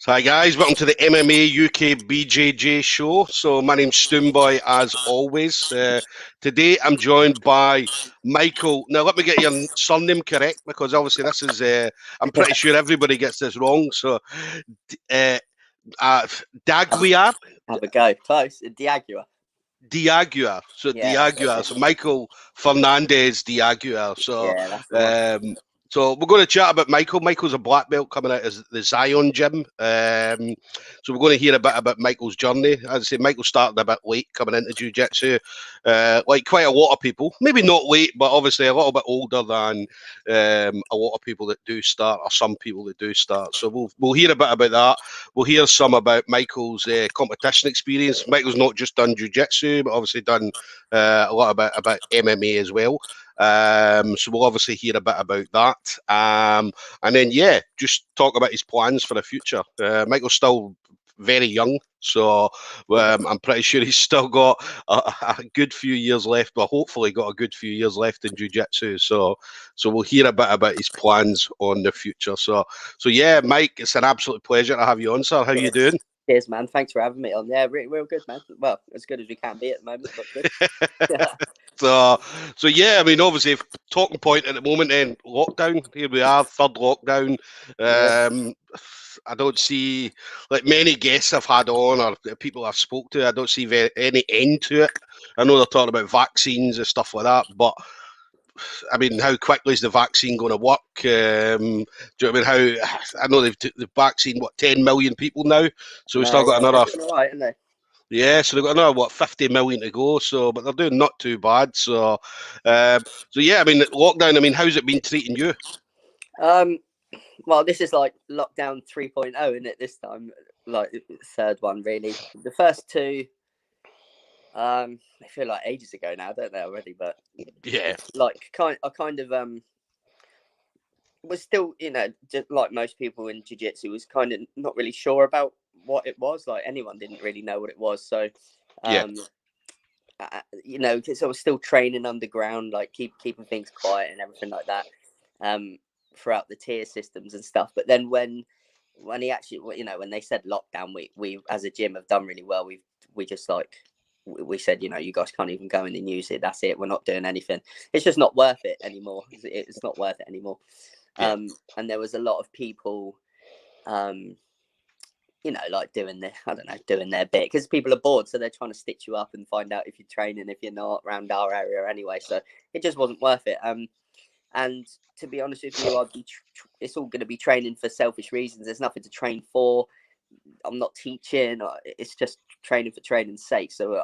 Hi guys, welcome to the MMA UK BJJ show. So my name's Stoomboy as always. Today I'm joined by Michael. Now let me get your surname correct because obviously this is, I'm pretty sure everybody gets this wrong. So uh, DAguiar? Have a go. Close. DAguiar. DAguiar. So Yeah, DAguiar. So Michael Fernandez DAguiar. So yeah, that's the one. so we're going to chat about Michael. Michael's a black belt coming out of the Zion gym. So we're going to hear a bit about Michael's journey. As I say, Michael started a bit late coming into jiu-jitsu, like quite a lot of people. Maybe not late, but obviously a little bit older than a lot of people that do start, or some people that do start. So we'll hear a bit about that. We'll hear some about Michael's competition experience. Michael's not just done jiu-jitsu, but obviously done a lot about MMA as well. So we'll obviously hear a bit about that. And then, yeah, just talk about his plans for the future. Michael's still very young, so I'm pretty sure he's still got a good few years left, but hopefully got a good few years left in jiu-jitsu. So we'll hear a bit about his plans on the future. So yeah, Mike, it's an absolute pleasure to have you on, sir. How you doing? Cheers, man. Thanks for having me on. Yeah, real good, man. Well, as good as we can be at the moment, but good. So yeah, I mean, obviously, talking point at the moment, then lockdown. Here we are, third lockdown. I don't see, like many guests I've had on or people I've spoke to, I don't see any end to it. I know they're talking about vaccines and stuff like that, but I mean, how quickly is the vaccine going to work? Do you know what I mean? I know they've vaccinated 10 million people now, so we've still got another. Right, isn't they? Yeah, so they've got another 50 million to go. So, but they're doing not too bad. So yeah, I mean, lockdown. I mean, how's it been treating you? Well, this is like lockdown 3.0, isn't it? This time, like third one, really. The first two, they feel like ages ago now, don't they already? But yeah, like I kind of was still, just like most people in jiu-jitsu, was kind of not really sure about what it was. Like anyone didn't really know what it was. So, because I was still training underground, like keeping things quiet and everything like that, throughout the tier systems and stuff. But then when he actually, when they said lockdown, we as a gym have done really well. We just like we said, you guys can't even go in and use it. That's it. We're not doing anything. It's just not worth it anymore. It's not worth it anymore. Yeah. And there was a lot of people, like doing their bit because people are bored. So they're trying to stitch you up and find out if you're training, if you're not around our area anyway. So it just wasn't worth it. And to be honest with you, it's all going to be training for selfish reasons. There's nothing to train for. I'm not teaching. It's just training for training's sake. So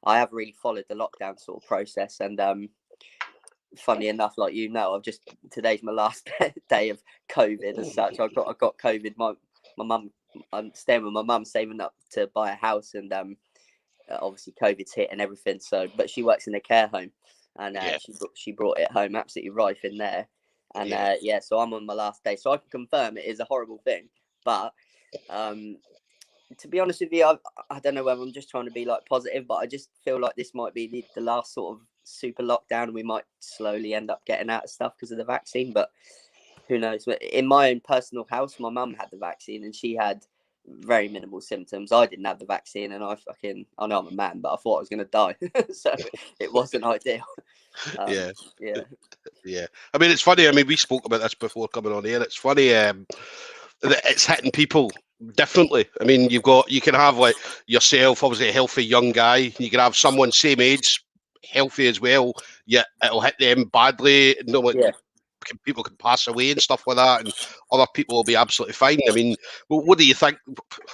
I have really followed the lockdown sort of process. And funny enough, like today's my last day of COVID as such. I got COVID. My mum, I'm staying with my mum, saving up to buy a house, and obviously COVID's hit and everything. So, but she works in a care home, and she brought it home, absolutely rife in there. And so I'm on my last day, so I can confirm it is a horrible thing. But to be honest with you, I don't know whether I'm just trying to be like positive, but I just feel like this might be the last sort of super lockdown. We might slowly end up getting out of stuff because of the vaccine, but who knows? In my own personal house, my mum had the vaccine and she had very minimal symptoms. I didn't have the vaccine, and I know I'm a man, but I thought I was going to die, so it wasn't ideal. Yeah. I mean, it's funny. I mean, we spoke about this before coming on air. It's funny that it's hitting people differently. I mean, you can have like yourself, obviously a healthy young guy. You can have someone same age, healthy as well. Yet it'll hit them badly. People can pass away and stuff like that, and other people will be absolutely fine. I mean, what do you think?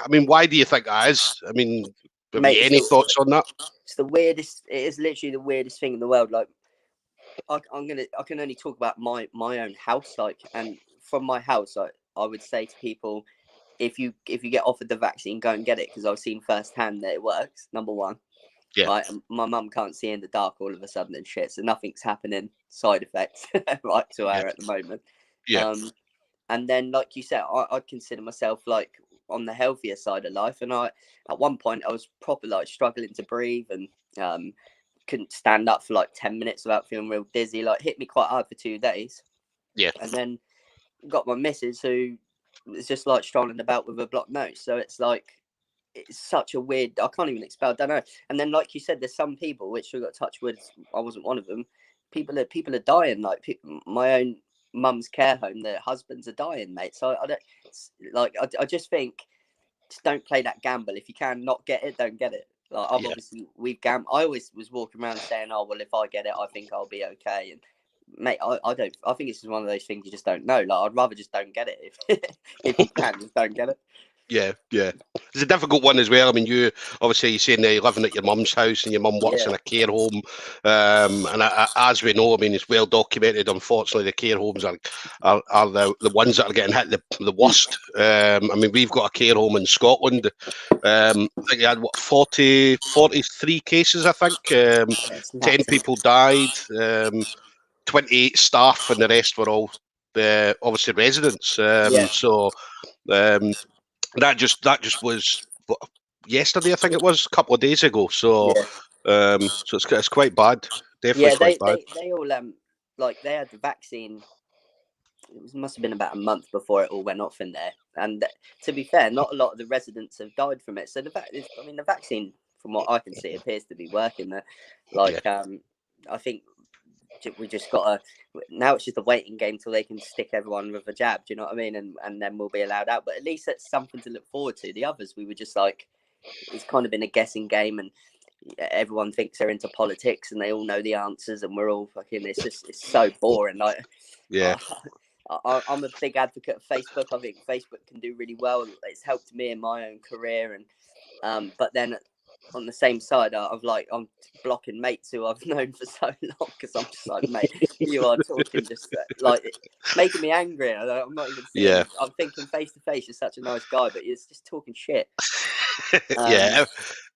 I mean, why do you think that is? I mean, Mate, any thoughts on that? It's the weirdest. It is literally the weirdest thing in the world. Like, I can only talk about my own house. Like, and from my house, I would say to people, if you get offered the vaccine, go and get it, because I've seen firsthand that it works. Number one. Yeah. Right, my mum can't see in the dark all of a sudden and shit, so nothing's happening side effects right to her at the moment. Yeah. And then, like you said, I'd consider myself like on the healthier side of life, and at one point I was properly like struggling to breathe and couldn't stand up for like 10 minutes without feeling real dizzy. Like, hit me quite hard for 2 days. Yeah. And then got my missus, who it's just like strolling about with a blocked nose. So it's like, it's such a weird, I can't even explain, I don't know. And then, like you said, there's some people, which we got touch wood, I wasn't one of them. People are dying. Like my own mum's care home, their husbands are dying, mate. So I don't, like, I just think, just don't play that gamble. If you can not get it, don't get it. Like, I've obviously, we've gambled. I always was walking around saying, oh, well, if I get it, I think I'll be okay. And mate, I don't, I think it's just one of those things you just don't know. Like, I'd rather just don't get it. If you can, just don't get it. Yeah. It's a difficult one as well. I mean, you obviously, you're saying you're living at your mum's house and your mum works in a care home. And as we know, I mean, it's well documented. Unfortunately, the care homes are the ones that are getting hit the worst. I mean, we've got a care home in Scotland. I think you had 43 cases, I think. 10 people died, 28 staff, and the rest were all obviously residents. So that just was yesterday, I think it was, a couple of days ago. So so it's quite bad. Definitely quite bad. They all like, they had the vaccine. It must have been about a month before it all went off in there. And to be fair, not a lot of the residents have died from it. So the fact is, I mean, the vaccine, from what I can see, appears to be working. That, like, I think we just got now it's just a waiting game till they can stick everyone with a jab. Do you know what I mean? And then we'll be allowed out. But at least that's something to look forward to. The others, we were just like, it's kind of been a guessing game, and everyone thinks they're into politics and they all know the answers, and we're all fucking, it's so boring. Like, I'm a big advocate of Facebook. I think Facebook can do really well. It's helped me in my own career, and but then on the same side, I'm blocking mates who I've known for so long, because I'm just like, mate, you are talking just like making me angry. I'm not even seeing. Yeah. I'm thinking face to face, you're such a nice guy, but it's just talking shit.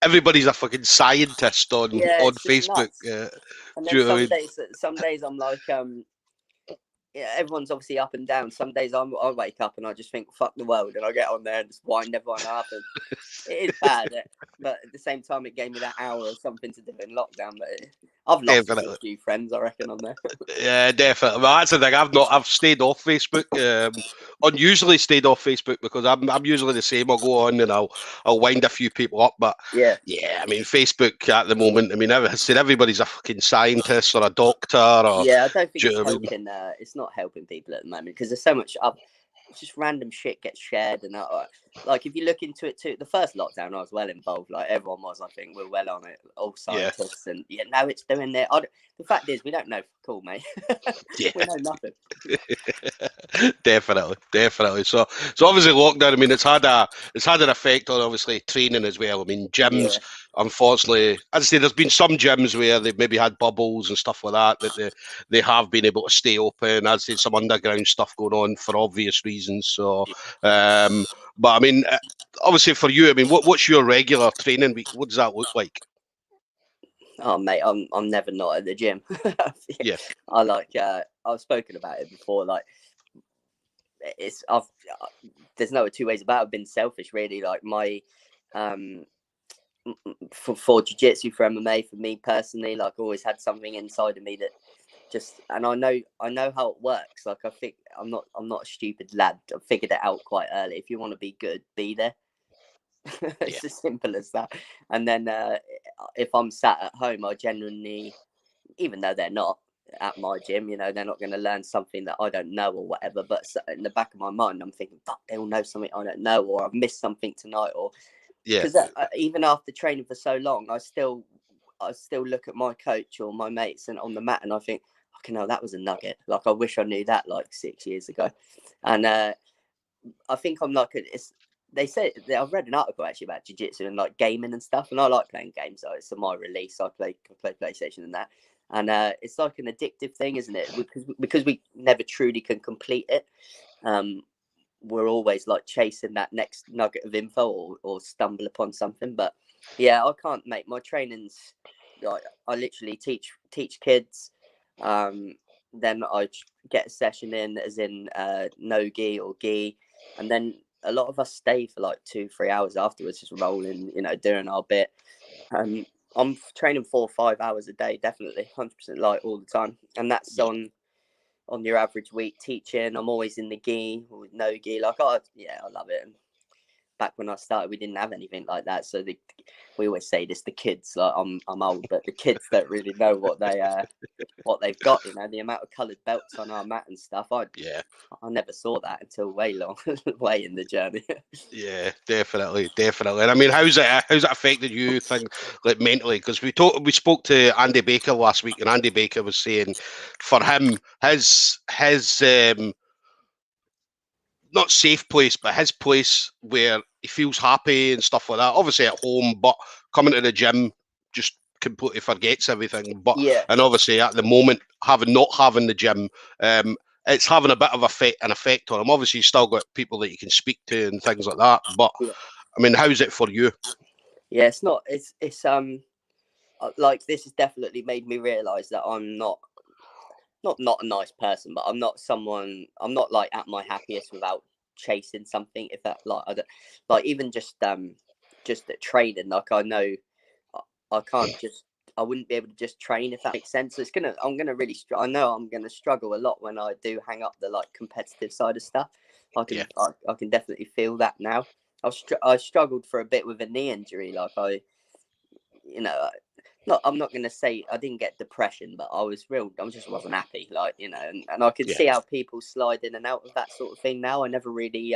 Everybody's a fucking scientist on Facebook. And then some days I'm like, everyone's obviously up and down. Some days I wake up and I just think, fuck the world, and I get on there and just wind everyone up. And it is bad, but at the same time, it gave me that hour or something to do in lockdown. But I've lost a few friends, I reckon, on there. Yeah, definitely. Well, that's the thing. I've stayed off Facebook. Unusually stayed off Facebook, because I'm usually the same. I'll go on and I'll wind a few people up. But yeah, I mean, Facebook at the moment, I mean, I said everybody's a fucking scientist or a doctor. Or, I don't think it's helping. It's not helping people at the moment, because there's so much just random shit gets shared. And like, if you look into it too, the first lockdown I was well involved. Like, everyone was. I think we're well on it, all scientists. And now it's doing there. The fact is, we don't know. Cool, mate. We know nothing. Definitely. So obviously lockdown, I mean, it's had an effect on, obviously, training as well. I mean, gyms, unfortunately, as I say, there's been some gyms where they've maybe had bubbles and stuff like that they have been able to stay open. As I say, some underground stuff going on for obvious reasons. So, but I mean, obviously for you, I mean, what's your regular training week? What does that look like? Oh, mate, I'm never not at the gym. I've spoken about it before. Like, there's no two ways about it. I've been selfish, really. Like, my for jiu-jitsu, for MMA, for me personally, like, always had something inside of me that just, and I know how it works. Like, I think I'm not a stupid lad. I figured it out quite early. If you want to be good, be there. It's as simple as that. And then if I'm sat at home, I genuinely, even though they're not at my gym, you know, they're not going to learn something that I don't know or whatever, but in the back of my mind, I'm thinking, fuck, they'll know something I don't know, or I've missed something tonight, or because even after training for so long, I still look at my coach or my mates and on the mat, and I think, okay, no, that was a nugget. Like, I wish I knew that like 6 years ago. And I think I'm like, they said, I've read an article actually about jiu-jitsu and like gaming and stuff, and I like playing games. So it's my release. I play PlayStation and that, and it's like an addictive thing, isn't it? Because we never truly can complete it. We're always like chasing that next nugget of info or stumble upon something. But yeah, I can't make my trainings. Like, I literally teach kids. Then I get a session in, as in no gi or gi, and then a lot of us stay for like 2-3 hours afterwards, just rolling, you know, doing our bit. I'm training 4 or 5 hours a day, definitely 100%, like all the time, and that's on on your average week teaching. I'm always in the gi or with no gi. Like, I love it. And back when I started, we didn't have anything like that. So we always say this: the kids, like I'm old, but the kids don't really know what they've got. You know, the amount of coloured belts on our mat and stuff. I never saw that until way in the journey. Yeah, definitely. And I mean, how's it affected you, like mentally? Because we spoke to Andy Baker last week, and Andy Baker was saying, for him, his not safe place, but his place where he feels happy and stuff like that. Obviously at home, but coming to the gym just completely forgets everything. But and obviously at the moment, not having the gym, it's having a bit of an effect on him. Obviously, you still got people that you can speak to and things like that. But I mean, how's it for you? Yeah, it's not. It's like, this has definitely made me realise that I'm not a nice person, but I'm not like at my happiest without chasing something. If that, like, I don't, like, even just at training, like, I know I can't just, I wouldn't be able to just train, if that makes sense. So I'm gonna really I know I'm gonna struggle a lot when I do hang up the, like, competitive side of stuff. I can definitely feel that now. I struggled for a bit with a knee injury. Like, I'm not going to say I didn't get depression, but I just wasn't happy. Like, and I can see how people slide in and out of that sort of thing now. I never really,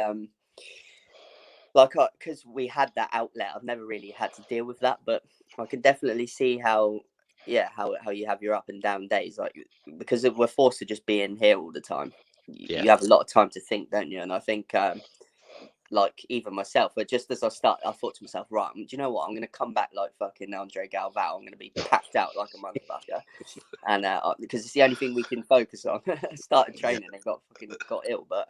because we had that outlet, I've never really had to deal with that, but I can definitely see how you have your up and down days, like, because we're forced to just be in here all the time. You have a lot of time to think, don't you? And I think, like, even myself, but just as I thought to myself, right, do you know what? I'm going to come back like fucking Andre Galvao. I'm going to be packed out like a motherfucker. And because it's the only thing we can focus on. Started training and got ill. But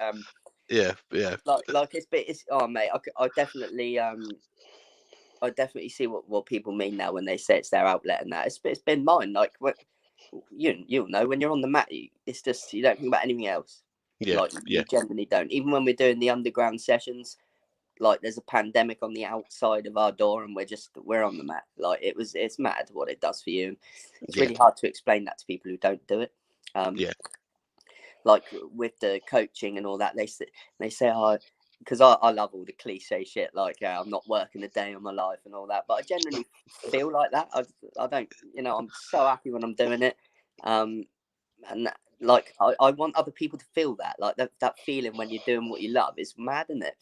like it's oh mate, I definitely see what people mean now when they say it's their outlet and that. It's been mine. Like, you'll know when you're on the mat, it's just, you don't think about anything else. You generally don't. Even when we're doing the underground sessions, like, there's a pandemic on the outside of our door and we're on the mat. Like, it's mad what it does for you. It's really hard to explain that to people who don't do it. Like, with the coaching and all that, they say, oh, because I love all the cliche shit, like, I'm not working a day of my life and all that, but I generally feel like that. I don't, I'm so happy when I'm doing it. And like, I want other people to feel that, like, that feeling when you're doing what you love is mad, isn't it?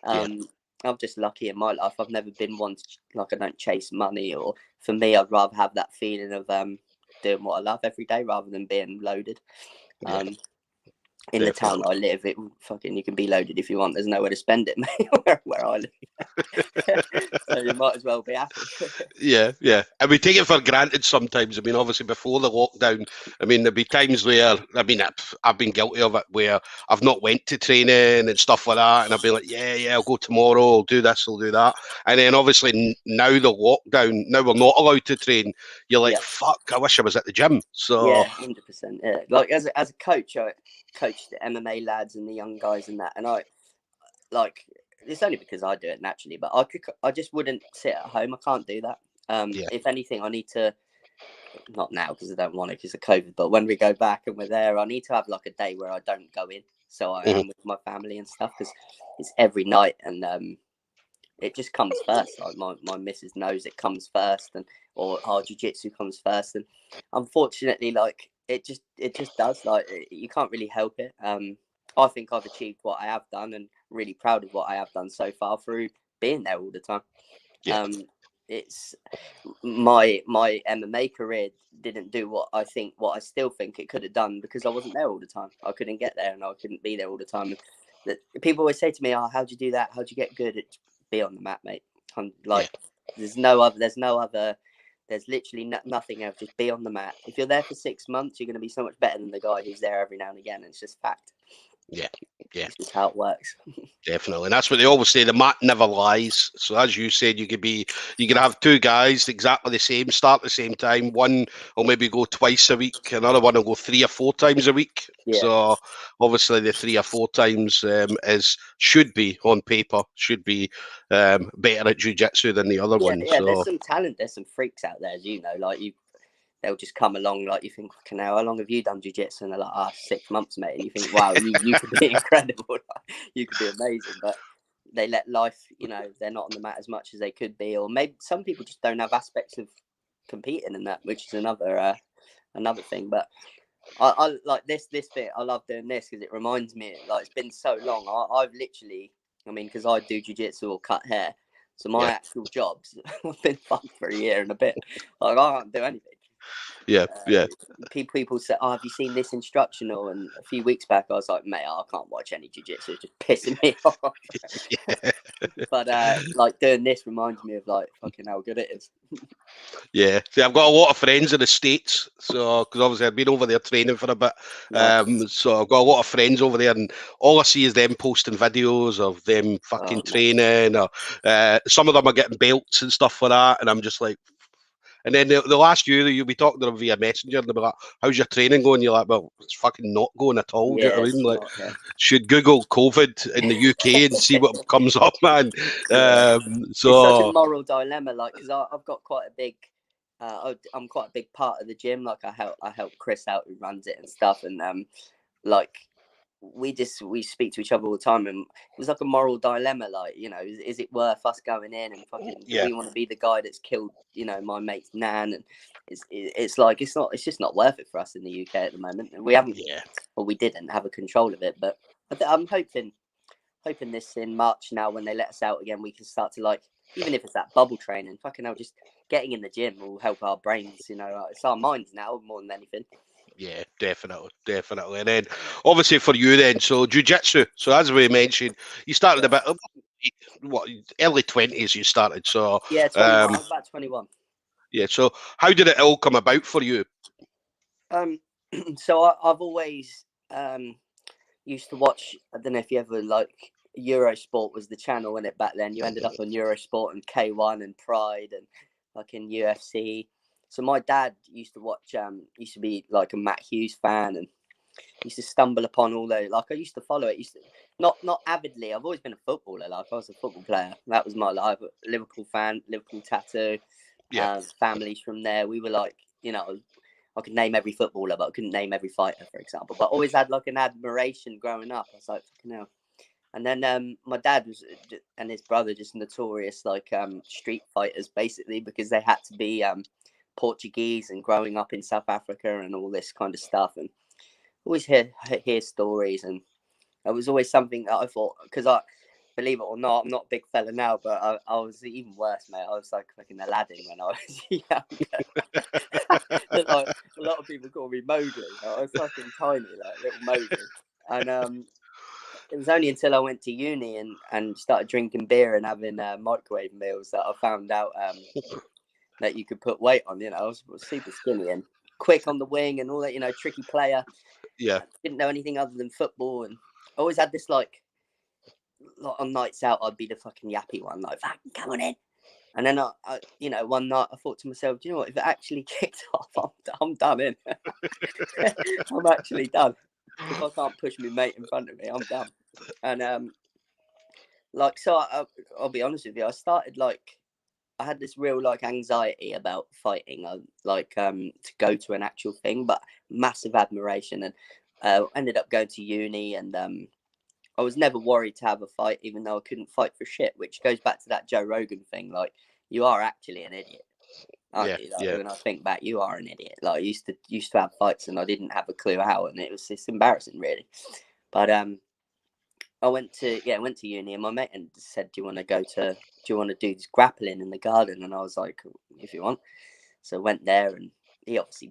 I'm just lucky in my life. I've never been one to, like, I don't chase money, or for me, I'd rather have that feeling of doing what I love every day rather than being loaded. In the town I live, you can be loaded if you want. There's nowhere to spend it, mate, where I live. So you might as well be happy. And we take it for granted sometimes. I mean, obviously before the lockdown, I mean, there'd be times where, I mean, I've been guilty of it, where I've not went to training and stuff like that, and I've been like, I'll go tomorrow, I'll do this, I'll do that. And then obviously now the lockdown, now we're not allowed to train, you're like, fuck, I wish I was at the gym. So 100%. Like, as a coach, I coach the MMA lads and the young guys and that, and I, like, it's only because I do it naturally, but I just wouldn't sit at home. I can't do that. If anything, I need to, not now because I don't want to because of COVID, but when we go back and we're there, I need to have, like, a day where I don't go in, so I am with my family and stuff, because it's every night, and it just comes first. Like, my missus knows it comes first, or our jiu-jitsu comes first, and unfortunately, like, it just does. Like, you can't really help it. I think I've achieved what I have done, and really proud of what I have done so far through being there all the time. It's my MMA career didn't do what I still think it could have done, because I wasn't there all the time. I couldn't get there, and I couldn't be there all the time. And people always say to me, "Oh, how'd you do that? How'd you get good?" Be on the mat, mate. There's literally nothing else. Just be on the mat. If you're there for 6 months, you're going to be so much better than the guy who's there every now and again. It's just fact. It's just how it works. Definitely. And that's what they always say, the mat never lies. So as you said, you could have two guys exactly the same, start at the same time. One will maybe go twice a week, another one will go 3 or 4 times a week. So obviously the 3 or 4 times should be on paper, should be better at jiu-jitsu than the other one. There's some talent, there's some freaks out there, as you know, like, they'll just come along, like, you think, fucking hell, how long have you done jiu-jitsu? And they're like, 6 months, mate. And you think, wow, you could be incredible. You could be amazing. But they let life, you know, they're not on the mat as much as they could be. Or maybe some people just don't have aspects of competing in that, which is another thing. But I like this bit. I love doing this because it reminds me, like, it's been so long. I've literally, I mean, because I do jiu-jitsu or cut hair. So my actual jobs, I've been fucked for a year and a bit. Like, I can't do anything. People say, "Oh, have you seen this instructional?" And a few weeks back, I was like, "Mate, I can't watch any jiu-jitsu. It's just pissing me off." But like, doing this reminds me of, like, fucking how good it is. Yeah, see, I've got a lot of friends in the States, so because obviously I've been over there training for a bit. Nice. So I've got a lot of friends over there, and all I see is them posting videos of them fucking training, or some of them are getting belts and stuff like that, and I'm just like. And then they'll ask you, you'll be talking to them via Messenger, and they'll be like, "How's your training going?" You're like, "Well, it's fucking not going at all." Do you know what I mean? Like, should Google COVID in the UK and see what comes up, man. So it's such a moral dilemma, like, because I've got quite a big, I'm quite a big part of the gym. Like, I help Chris out, who runs it and stuff, and like, we speak to each other all the time, and it was like a moral dilemma, like, you know, is it worth us going in and fucking, do we want to be the guy that's killed, you know, my mate's nan? And it's like, it's just not worth it for us in the UK at the moment, and we haven't, or we didn't have a control of it. But I'm hoping this in March, now when they let us out again, we can start to, like, even if it's that bubble training, fucking hell, just getting in the gym will help our brains, you know, it's our minds now more than anything. Yeah, definitely. And then, obviously, for you, then, so jiu-jitsu. So as we mentioned, you started about early 20s. You started, so 21. I was about 21. Yeah. So how did it all come about for you? So I've always used to watch. I don't know if you ever, like, Eurosport was the channel in it back then. You ended up on Eurosport and K1 and Pride and fucking UFC. So my dad used to watch, used to be like a Matt Hughes fan, and used to stumble upon all those. Like, I used to follow it. Used to not avidly. I've always been a footballer. Like, I was a football player. That was my life. Liverpool fan, Liverpool tattoo. Families from there. We were like, you know, I could name every footballer, but I couldn't name every fighter, for example. But I always had, like, an admiration growing up. I was like, fucking hell. And then my dad was, and his brother, just notorious, like, street fighters, basically, because they had to be Portuguese and growing up in South Africa and all this kind of stuff. And always hear stories, and it was always something that I thought, because believe it or not, I'm not a big fella now, but I was even worse, mate. I was like fucking Aladdin when I was younger. Like, a lot of people call me Mowgli. I was fucking tiny, like little Mowgli. And it was only until I went to uni and started drinking beer and having microwave meals that I found out that you could put weight on. You know, I was super skinny and quick on the wing and all that, you know, tricky player. I didn't know anything other than football, and I always had this, like on nights out, I'd be the fucking yappy one, like, fucking come on in. And then I you know, one night I thought to myself, do you know what, if it actually kicked off, I'm done in. I'm actually done. If I can't push my mate in front of me, I'm done. And like, so I'll be honest with you, I started, like, I had this real, like, anxiety about fighting, to go to an actual thing, but massive admiration, and ended up going to uni, and I was never worried to have a fight, even though I couldn't fight for shit, which goes back to that Joe Rogan thing. Like, you are actually an idiot, aren't you? Like, when I think back, you are an idiot. Like, I used to have fights and I didn't have a clue how, and it's embarrassing, really. But I went to uni, and my mate said, do you want to do this grappling in the garden? And I was like, if you want. So I went there, and he obviously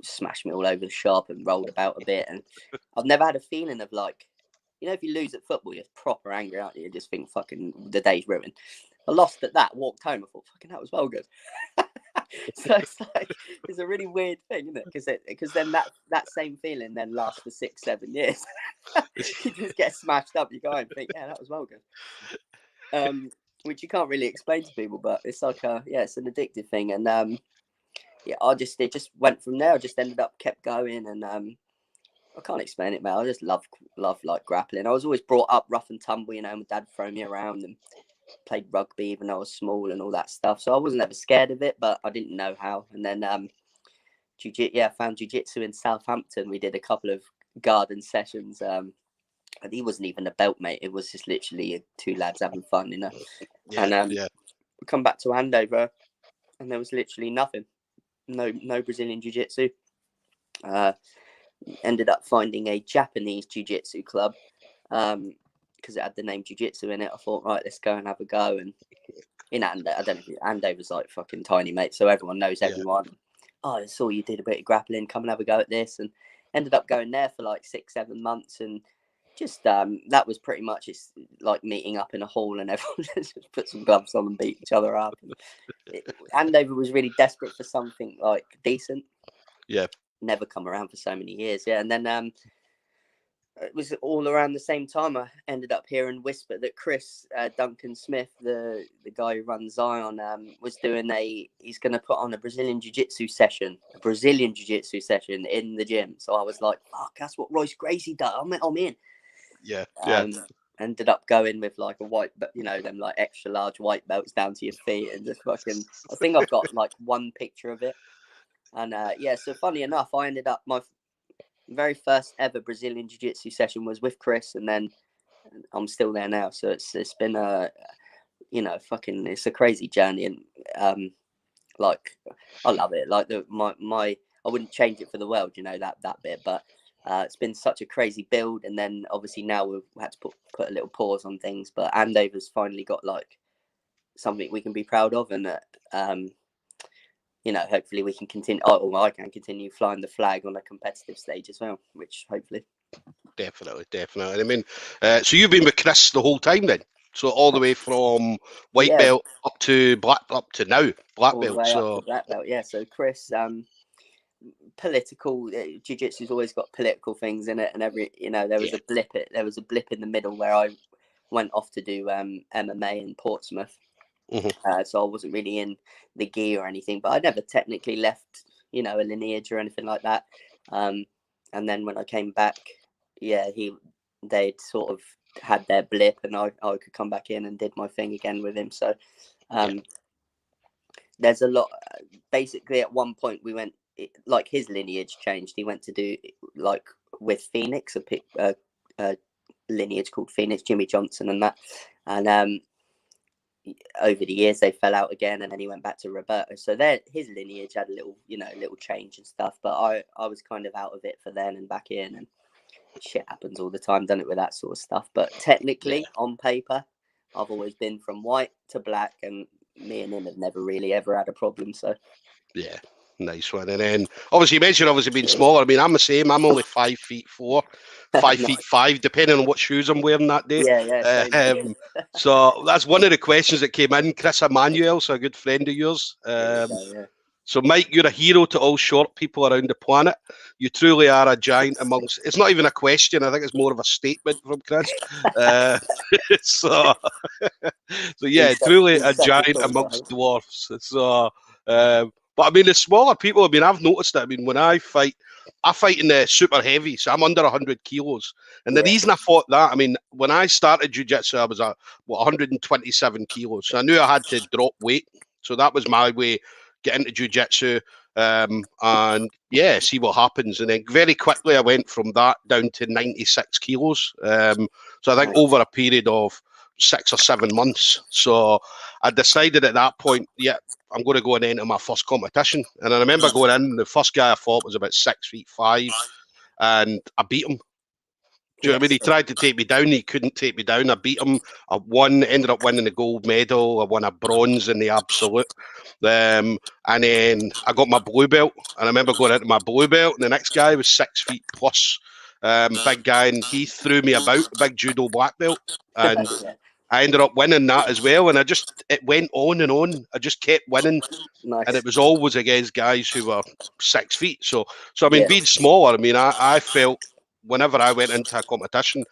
smashed me all over the shop and rolled about a bit. And I've never had a feeling of, like, you know, if you lose at football, you're proper angry, aren't you? You just think, fucking, the day's ruined. I lost at that, walked home, I thought, fucking, that was well good. So it's like, it's a really weird thing, isn't it? Because then that same feeling then lasts for 6-7 years. You just get smashed up, you go home and think, yeah, that was well good. Which you can't really explain to people, but it's like it's an addictive thing. And it just went from there. I just kept going, and I can't explain it, man. I just love like grappling. I was always brought up rough and tumble, you know. My dad throw me around and played rugby even though I was small and all that stuff. So I wasn't ever scared of it, but I didn't know how. And then I found jiu-jitsu in Southampton. We did a couple of garden sessions. And he wasn't even a belt mate. It was just literally two lads having fun, you know. Yeah, And we come back to Andover, and there was literally nothing. No Brazilian jiu-jitsu. Ended up finding a Japanese jiu-jitsu club because it had the name jiu-jitsu in it. I thought, right, let's go and have a go. And in Andover, I don't know, Andover's like fucking tiny, mate, so everyone knows everyone. Oh, I saw you did a bit of grappling, come and have a go at this. And ended up going there for like 6-7 months, and just that was pretty much, it's like meeting up in a hall and everyone just put some gloves on and beat each other up. And Andover was really desperate for something like decent. Yeah. Never come around for so many years. Yeah. And then it was all around the same time I ended up hearing whisper that Chris Duncan Smith, the guy who runs Zion, was doing he's going to put on a Brazilian jiu-jitsu session in the gym. So I was like, fuck, that's what Royce Gracie does. I'm in. Yeah. Ended up going with like a white, but you know, them like extra large white belts down to your feet, and just fucking, I think I've got like one picture of it. And so funny enough, I ended up, my very first ever Brazilian jiu-jitsu session was with Chris, and then I'm still there now. So it's been it's a crazy journey, and like I love it. Like I wouldn't change it for the world, you know, that bit, but it's been such a crazy build. And then obviously now we've had to put a little pause on things, but Andover's finally got like something we can be proud of, and hopefully we can continue. I can continue flying the flag on a competitive stage as well, which hopefully. Definitely. I mean, so you've been with Chris the whole time then? So all the way from white belt up to black belt. All the way up to black belt, yeah. So Chris, political jiu-jitsu's always got political things in it, and there was a blip in the middle where I went off to do MMA in Portsmouth. So I wasn't really in the gi or anything, but I never technically left, a lineage or anything like that. And then when I came back, they'd sort of had their blip, and I could come back in and did my thing again with him. So there's a lot. Basically, at one point we went, like, his lineage changed. He went to do like with Phoenix, a lineage called Phoenix, Jimmy Johnson and that. And over the years they fell out again, and then he went back to Roberto. So his lineage had a little change and stuff, but I was kind of out of it for then and back in, and shit happens all the time, done it with that sort of stuff. But technically on paper I've always been from white to black, and me and him have never really ever had a problem. So nice one. And then obviously you mentioned being smaller. I mean, I'm the same. I'm only 5'4", 5'5", depending on what shoes I'm wearing that day. So that's one of the questions that came in. Chris Emmanuel, so a good friend of yours. So Mike, you're a hero to all short people around the planet. You truly are a giant amongst. It's not even a question. I think it's more of a statement from Chris. So yeah, truly a giant amongst dwarfs. So. But I mean, the smaller people, I mean, I've noticed that. I mean, when I fight in the super heavy, so I'm under 100 kilos. And the reason I fought that, I mean, when I started jiu-jitsu, I was at 127 kilos. So I knew I had to drop weight. So that was my way, get into jiu-jitsu and see what happens. And then very quickly, I went from that down to 96 kilos. So I think over a period of 6 or 7 months. So I decided at that point, I'm going to go and enter my first competition. And I remember going in, the first guy I fought was about 6'5", and I beat him. Do you know what I mean? He tried to take me down. He couldn't take me down. I beat him. I ended up winning the gold medal. I won a bronze in the absolute. And then I got my blue belt. And I remember going into my blue belt, and the next guy was 6 feet plus, big guy, and he threw me about, a big judo black belt. And I ended up winning that as well, and it went on and on. I just kept winning, and it was always against guys who were 6 feet. So I mean, being smaller, I mean, I felt whenever I went into a competition,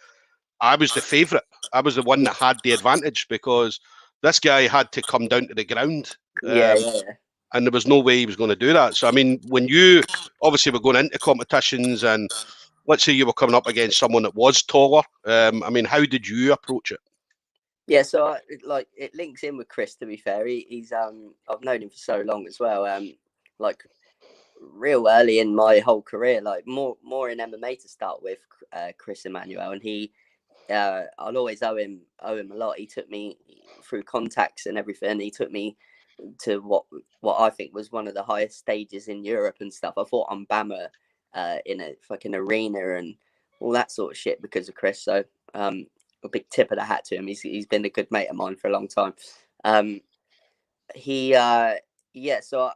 I was the favourite. I was the one that had the advantage, because this guy had to come down to the ground, and there was no way he was going to do that. So I mean, when you obviously were going into competitions, and let's say you were coming up against someone that was taller, I mean, how did you approach it? Yeah, so it links in with Chris. To be fair, he's I've known him for so long as well. Like real early in my whole career, like more in MMA to start with, Chris Emmanuel, and I'll always owe him a lot. He took me through contacts and everything. He took me to what I think was one of the highest stages in Europe and stuff. I fought on Bama in a fucking arena and all that sort of shit because of Chris. So a big tip of the hat to him. He's been a good mate of mine for a long time. So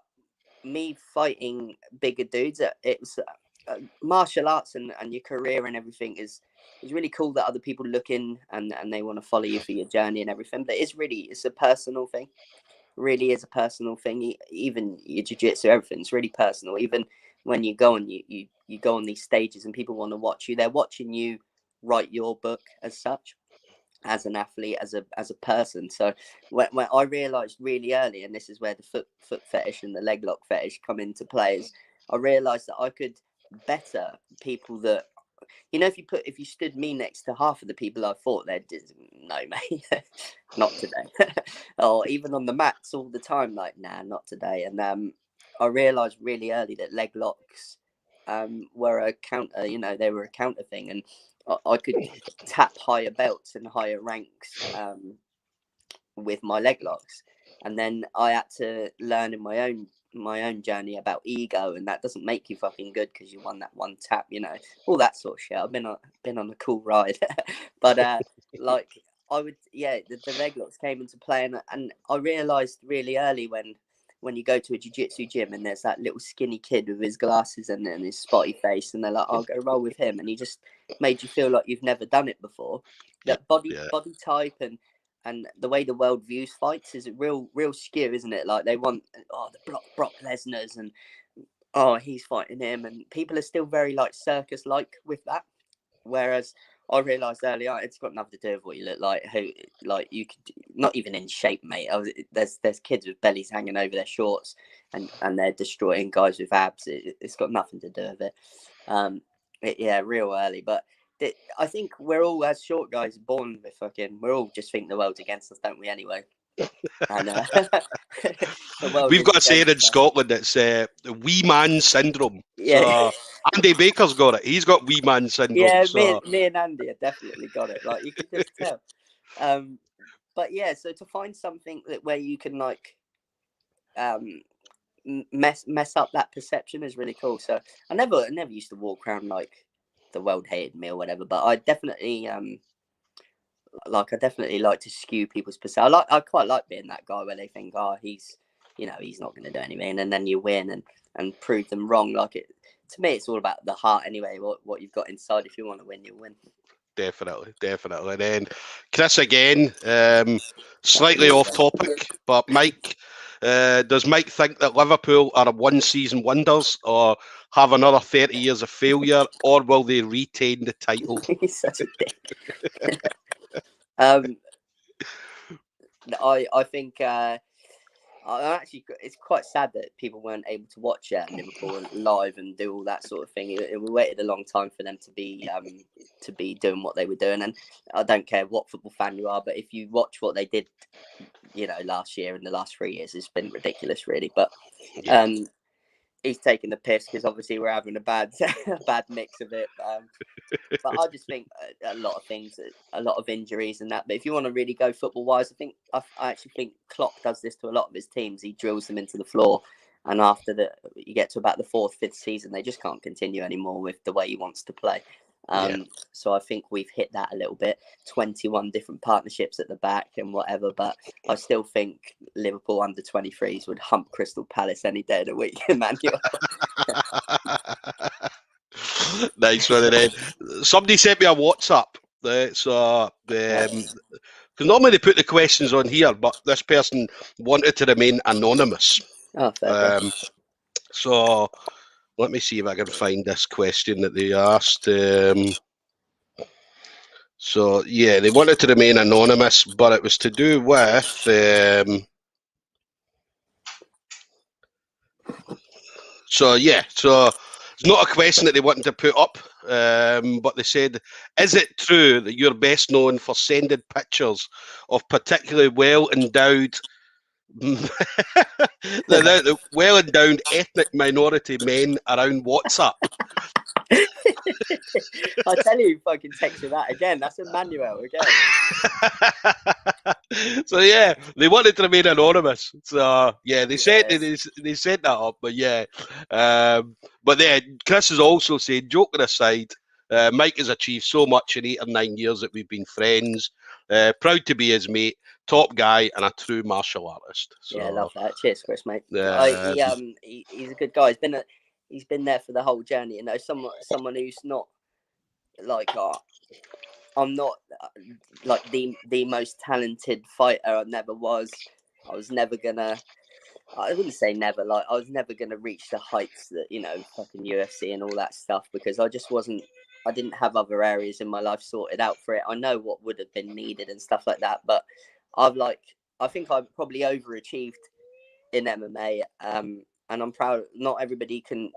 me fighting bigger dudes, it was martial arts and your career and everything is really cool that other people look in and they want to follow you for your journey and everything. But it's a personal thing. Really is a personal thing. Even your jiu-jitsu, everything's really personal. Even when you go and you go on these stages and people want to watch you, they're watching you write your book as such, as an athlete, as a person. So when I realized really early, and this is where the foot fetish and the leg lock fetish come into play, is I realized that I could better people that, if you stood me next to half of the people I fought, they'd just, no, mate, not today. Or even on the mats all the time, like, nah, not today. And I realized really early that leg locks were a counter, they were a counter thing. And I could tap higher belts and higher ranks with my leg locks. And then I had to learn in my own journey about ego, and that doesn't make you fucking good because you won that one tap, all that sort of shit. I've been on a cool ride. But like I would, the leg locks came into play, and I realized really early when you go to a jiu-jitsu gym and there's that little skinny kid with his glasses and his spotty face, and they're like, I'll go roll with him, and he just made you feel like you've never done it before. That body type and the way the world views fights is a real skew, isn't it? Like they want, the Brock Lesnar's and he's fighting him, and people are still very like circus like with that. Whereas I realised early on, it's got nothing to do with what you look like. You could not even in shape, mate. There's kids with bellies hanging over their shorts, and they're destroying guys with abs. It's got nothing to do with it. Real early, but. I think we're all, as short guys, born with we're all just think the world's against us, don't we, anyway? And we've got a saying in Scotland that's wee man syndrome. Yeah. So Andy Baker's got it. He's got wee man syndrome. Yeah, so. me and Andy have definitely got it. Like you can just tell. But yeah, so to find something where you can like mess up that perception is really cool. So I never used to walk around like the world hated me or whatever, but I definitely like to skew people's perception. I quite like being that guy where they think, he's not going to do anything, and then you win and prove them wrong. Like to me, it's all about the heart anyway. What you've got inside. If you want to win, you win. Definitely. And then Chris again, slightly off topic, but Mike. Does Mike think that Liverpool are one-season wonders, or have another 30 years of failure, or will they retain the title? He's such a dick. I think actually, it's quite sad that people weren't able to watch Liverpool live and do all that sort of thing. We waited a long time for them to be doing what they were doing, and I don't care what football fan you are, but if you watch what they did, last year and the last 3 years, it's been ridiculous, really. But he's taking the piss because obviously we're having a bad mix of it. But I just think a lot of things, a lot of injuries and that. But if you want to really go football wise, I actually think Klopp does this to a lot of his teams. He drills them into the floor, and after you get to about the 4th, 5th season, they just can't continue anymore with the way he wants to play. So I think we've hit that a little bit. 21 different partnerships at the back and whatever, but I still think Liverpool under 23s would hump Crystal Palace any day of the week, Emmanuel. Nice one. Then somebody sent me a WhatsApp. So because normally they put the questions on here, but this person wanted to remain anonymous. So let me see if I can find this question that they asked. So yeah, they wanted to remain anonymous, but it was to do with so it's not a question that they wanted to put up, but they said, is it true that you're best known for sending pictures of particularly well endowed The well-endowed ethnic minority men around WhatsApp. I tell you, fucking text you that again. That's Emmanuel again. So yeah, they wanted to remain anonymous. So yeah, they set that up. But yeah, but then Chris is also saying, joking aside, Mike has achieved so much in 8 or 9 years that we've been friends. Proud to be his mate, top guy, and a true martial artist. So, yeah, love that. Cheers, Chris, mate. He's a good guy. He's been there for the whole journey. You know, someone who's not like I'm not like the most talented fighter. I never was. I was never gonna. I wouldn't say never. Like I was never gonna reach the heights that fucking UFC and all that stuff because I just wasn't. I didn't have other areas in my life sorted out for it. I know what would have been needed and stuff like that, but I think I probably overachieved in MMA. And I'm proud. Not everybody can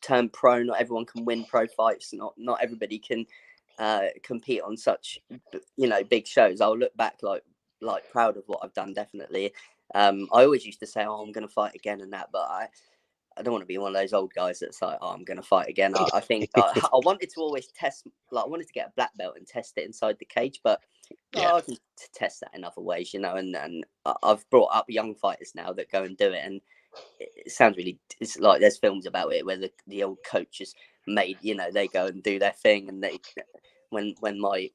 turn pro. Not everyone can win pro fights. Not everybody can compete on such big shows. I'll look back like proud of what I've done, definitely. I always used to say, oh, I'm going to fight again and that, but I don't want to be one of those old guys that's like, oh, I'm going to fight again. I think I wanted to always test, like I wanted to get a black belt and test it inside the cage, but I can test that in other ways, and I've brought up young fighters now that go and do it, and it sounds really, it's like there's films about it where the old coaches made, they go and do their thing, and they, when my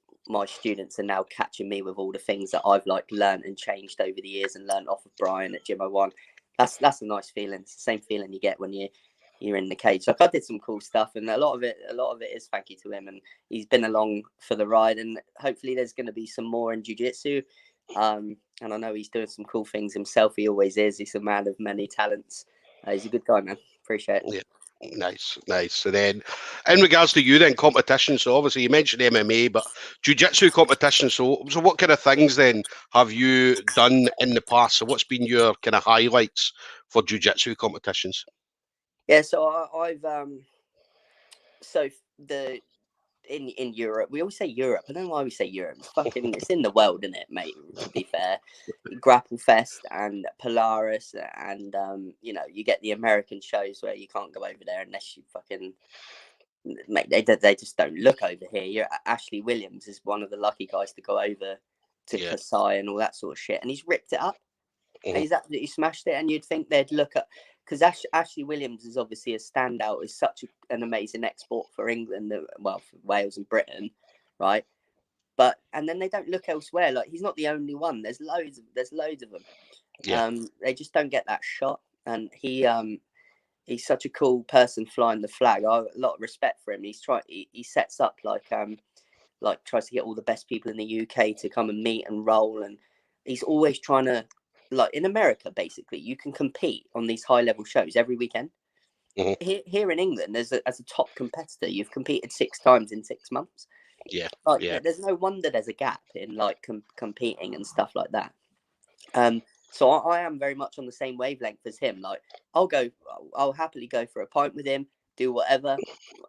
students are now catching me with all the things that I've like learned and changed over the years and learned off of Brian at Gym 01. That's a nice feeling. It's the same feeling you get when you're in the cage. Like I did some cool stuff, and a lot of it is thank you to him, and he's been along for the ride, and hopefully there's going to be some more in jiu-jitsu. And I know he's doing some cool things himself. He always is. He's a man of many talents. He's a good guy, man. Appreciate it. Yeah. Nice. So then, in regards to you, then competition. So obviously you mentioned MMA, but jiu-jitsu competition. So what kind of things then have you done in the past? So what's been your kind of highlights for jiu-jitsu competitions? Yeah, so I've so the in Europe, we always say Europe. I don't know why we say Europe. It's in the world, isn't it, mate? To be fair, Grapple Fest and Polaris, and you get the American shows where you can't go over there unless you fucking mate. They just don't look over here. Ashley Williams is one of the lucky guys to go over to Kasai and all that sort of shit, and he's ripped it up. And he's absolutely smashed it, and you'd think they'd look at, because Ashley Williams is obviously a standout, is such an amazing export for England, well, for Wales and Britain, right? And then they don't look elsewhere. Like he's not the only one. There's loads of them. Yeah. They just don't get that shot, and he's such a cool person flying the flag. I have a lot of respect for him. He sets up like tries to get all the best people in the UK to come and meet and roll, and he's always trying to. Like in America, basically, you can compete on these high-level shows every weekend. Here in England, as a top competitor, you've competed 6 times in 6 months. There's no wonder there's a gap in like competing and stuff like that. So I am very much on the same wavelength as him. Like I'll happily go for a pint with him, do whatever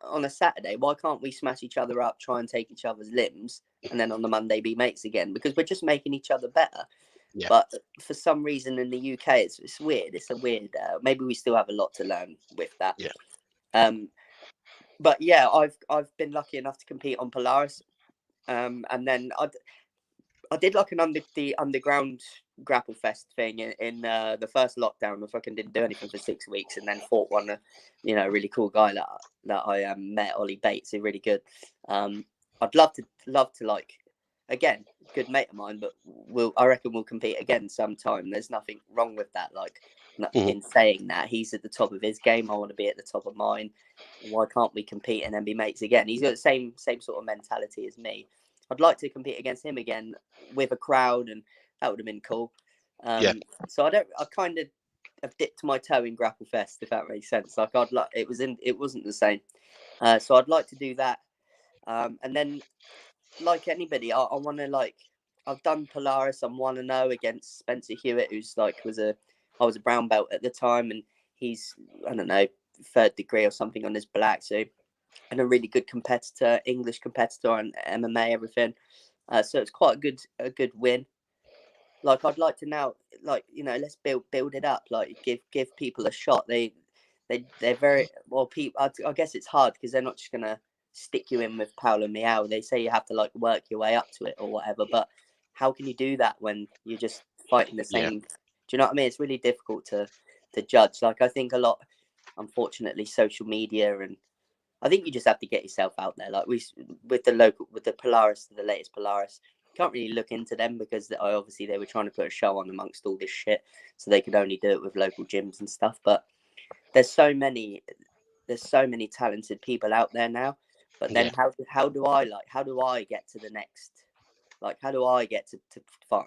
on a Saturday. Why can't we smash each other up, try and take each other's limbs, and then on the Monday be mates again? Because we're just making each other better. Yeah. But for some reason in the UK, it's weird. It's a weird. Maybe we still have a lot to learn with that. Yeah. But yeah, I've been lucky enough to compete on Polaris, and then I did like the underground grapple fest thing in the first lockdown. I fucking didn't do anything for 6 weeks, and then fought one, really cool guy that I met, Ollie Bates. He's really good. I'd love to like. Again, good mate of mine, but I reckon we'll compete again sometime. There's nothing wrong with that. Like, in saying that, he's at the top of his game. I want to be at the top of mine. Why can't we compete and then be mates again? He's got the same sort of mentality as me. I'd like to compete against him again with a crowd, and that would have been cool. So I kind of have dipped my toe in Grapple Fest, if that makes sense. Like it wasn't the same. So I'd like to do that, and then. Like anybody, I want to I've done Polaris. I'm 1-0 against Spencer Hewitt, who's I was a brown belt at the time, and he's, I don't know, 3rd degree or something on his black. So, and a really good competitor, English competitor on MMA, everything. So it's quite a good win. Like I'd like to now, like, you know, let's build it up. Like, give people a shot. They're very well. People, I guess it's hard because they're not just gonna stick you in with Paulo Miao. They say you have to like work your way up to it or whatever. But how can you do that when you're just fighting the same? Do you know what I mean? It's really difficult to judge. Like, I think a lot, unfortunately, social media, and I think you just have to get yourself out there. Like, with the Polaris, the latest Polaris, can't really look into them because obviously they were trying to put a show on amongst all this shit, so they could only do it with local gyms and stuff. But there's so many talented people out there now. But then how do I get to the next? Like, how do I get to fight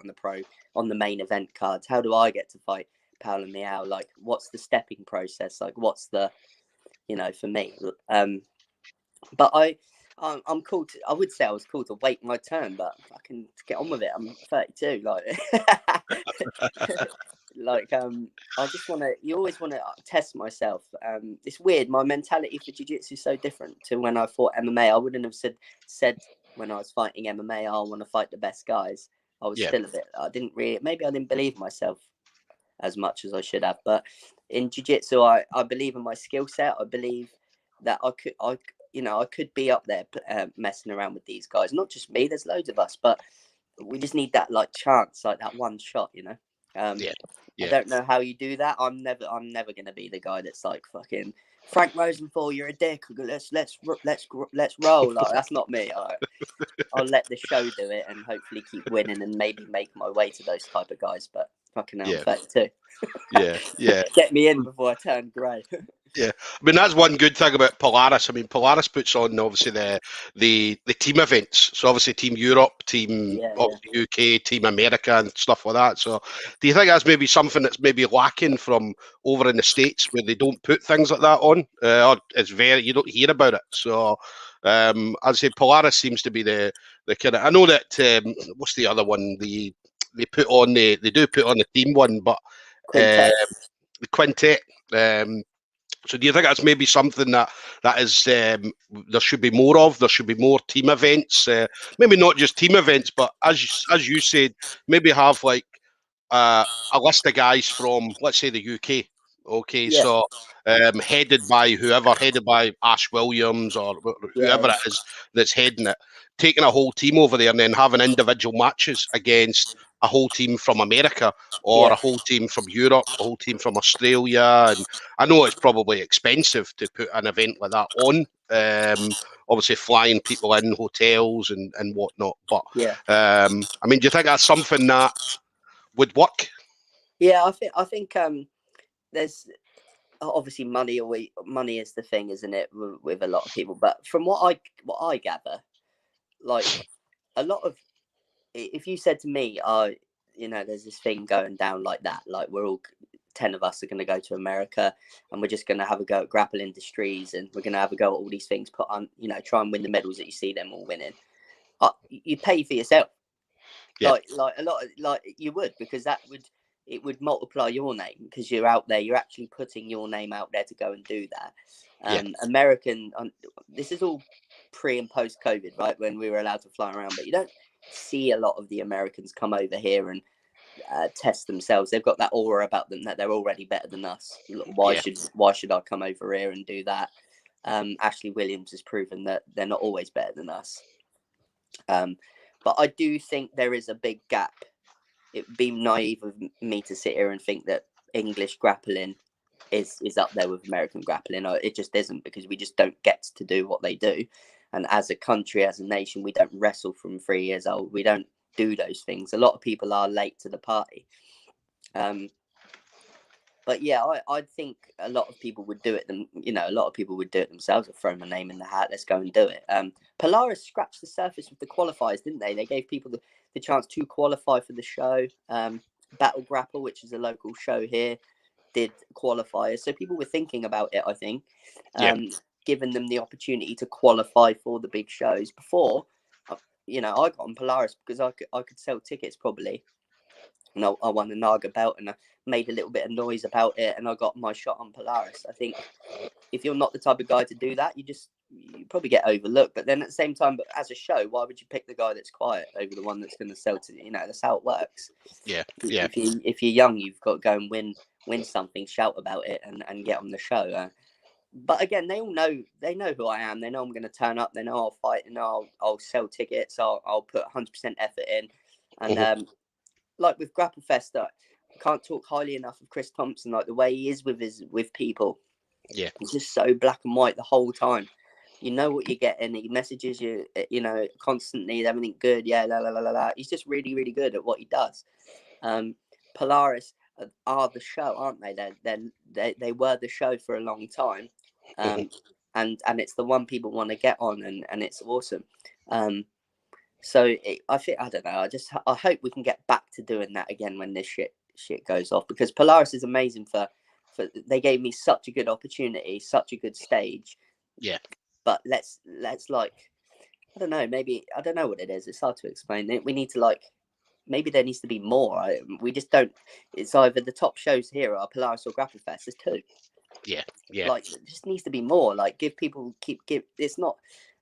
on the main event cards? How do I get to fight Paulo Miao? Like, what's the stepping process? Like, what's the, you know, for me? But I'm cool I would say I was cool to wait my turn, but I can get on with it. I'm 32, like, like, I just you always want to test myself. It's weird. My mentality for jiu-jitsu is so different to when I fought MMA. I wouldn't have said when I was fighting MMA, I want to fight the best guys. I was still a bit, maybe I didn't believe myself as much as I should have. But in jiu-jitsu, I believe in my skill set. I believe that I could be up there messing around with these guys. Not just me, there's loads of us, but we just need that like chance, like that one shot, you know. I don't know how you do that. I'm never gonna be the guy that's like, fucking Frank Rosenthal, you're a dick. Let's roll. Like, that's not me. I'll let the show do it and hopefully keep winning and maybe make my way to those type of guys. But fucking hell, I'm 32. Get me in before I turn grey. Yeah, I mean, that's one good thing about Polaris. I mean, Polaris puts on obviously the team events. So obviously Team Europe, Team UK, Team America, and stuff like that. So do you think that's maybe something that's maybe lacking from over in the States where they don't put things like that on? Or you don't hear about it. So I'd say Polaris seems to be the kind of. I know that what's the other one? They do put on the team one, but Quintet. the quintet. So do you think that's maybe something that is there should be more of? There should be more team events, maybe not just team events, but as you said, maybe have like a list of guys from, let's say, the UK. Okay, so headed by Ash Williams or whoever it is that's heading it, taking a whole team over there and then having individual matches against a whole team from America or a whole team from Europe, a whole team from Australia. And I know it's probably expensive to put an event like that on. Obviously flying people in, hotels and whatnot. But I mean, do you think that's something that would work? Yeah, I think there's obviously money is the thing, isn't it, with a lot of people. But from what I gather, like, a lot of, if you said to me, you know, there's this thing going down like that, like we're all 10 of us are going to go to America and we're just going to have a go at Grapple Industries and we're going to have a go at all these things, put on, you know, try and win the medals that you see them all winning. You pay for yourself. Like a lot of, like, you would, because it would multiply your name because you're out there, you're actually putting your name out there to go and do that. American, this is all pre and post COVID, right, when we were allowed to fly around, but you don't see a lot of the Americans come over here and test themselves. They've got that aura about them that they're already better than us. Why should I come over here and do that? Ashley Williams has proven that they're not always better than us. But I do think there is a big gap. It'd be naive of me to sit here and think that English grappling is up there with American grappling. It just isn't, because we just don't get to do what they do. And as a country, as a nation, we don't wrestle from 3 years old. We don't do those things. A lot of people are late to the party. But yeah, I think a lot of people would do it. A lot of people would do it themselves. Or throw my name in the hat. Let's go and do it. Polaris scratched the surface with the qualifiers, didn't they? They gave people the chance to qualify for the show. Battle Grapple, which is a local show here, did qualifiers. So people were thinking about it, I think. Giving them the opportunity to qualify for the big shows. Before, I got on Polaris because I could sell tickets probably. And I won the Naga belt and I made a little bit of noise about it and I got my shot on Polaris. I think if you're not the type of guy to do that, you probably get overlooked. But then at the same time, but as a show, why would you pick the guy that's quiet over the one that's going to sell to you? You know, that's how it works. Yeah. If you're young, you've got to go and win something, shout about it, and get on the show. But again, they know who I am. They know I'm going to turn up. They know I'll fight. They know I'll sell tickets. I'll put 100% effort in. And like with Grapple Fest, I can't talk highly enough of Chris Thompson. Like the way he is with people. Yeah. He's just so black and white the whole time. You know what you're getting. He messages you, you know, constantly. Everything good. Yeah, la la la la la. He's just really, really good at what he does. Polaris are the show, aren't they? They were the show for a long time. And it's the one people want to get on, and it's awesome. I think, I don't know. I hope we can get back to doing that again when this shit goes off, because Polaris is amazing for they gave me such a good opportunity, such a good stage. Yeah. But let's like, I don't know, maybe, I don't know what it is. It's hard to explain. We need to like, maybe there needs to be more. We just don't. It's either the top shows here are Polaris or Grapple Fest. There's two. Yeah. Like, it just needs to be more. Like, give people It's not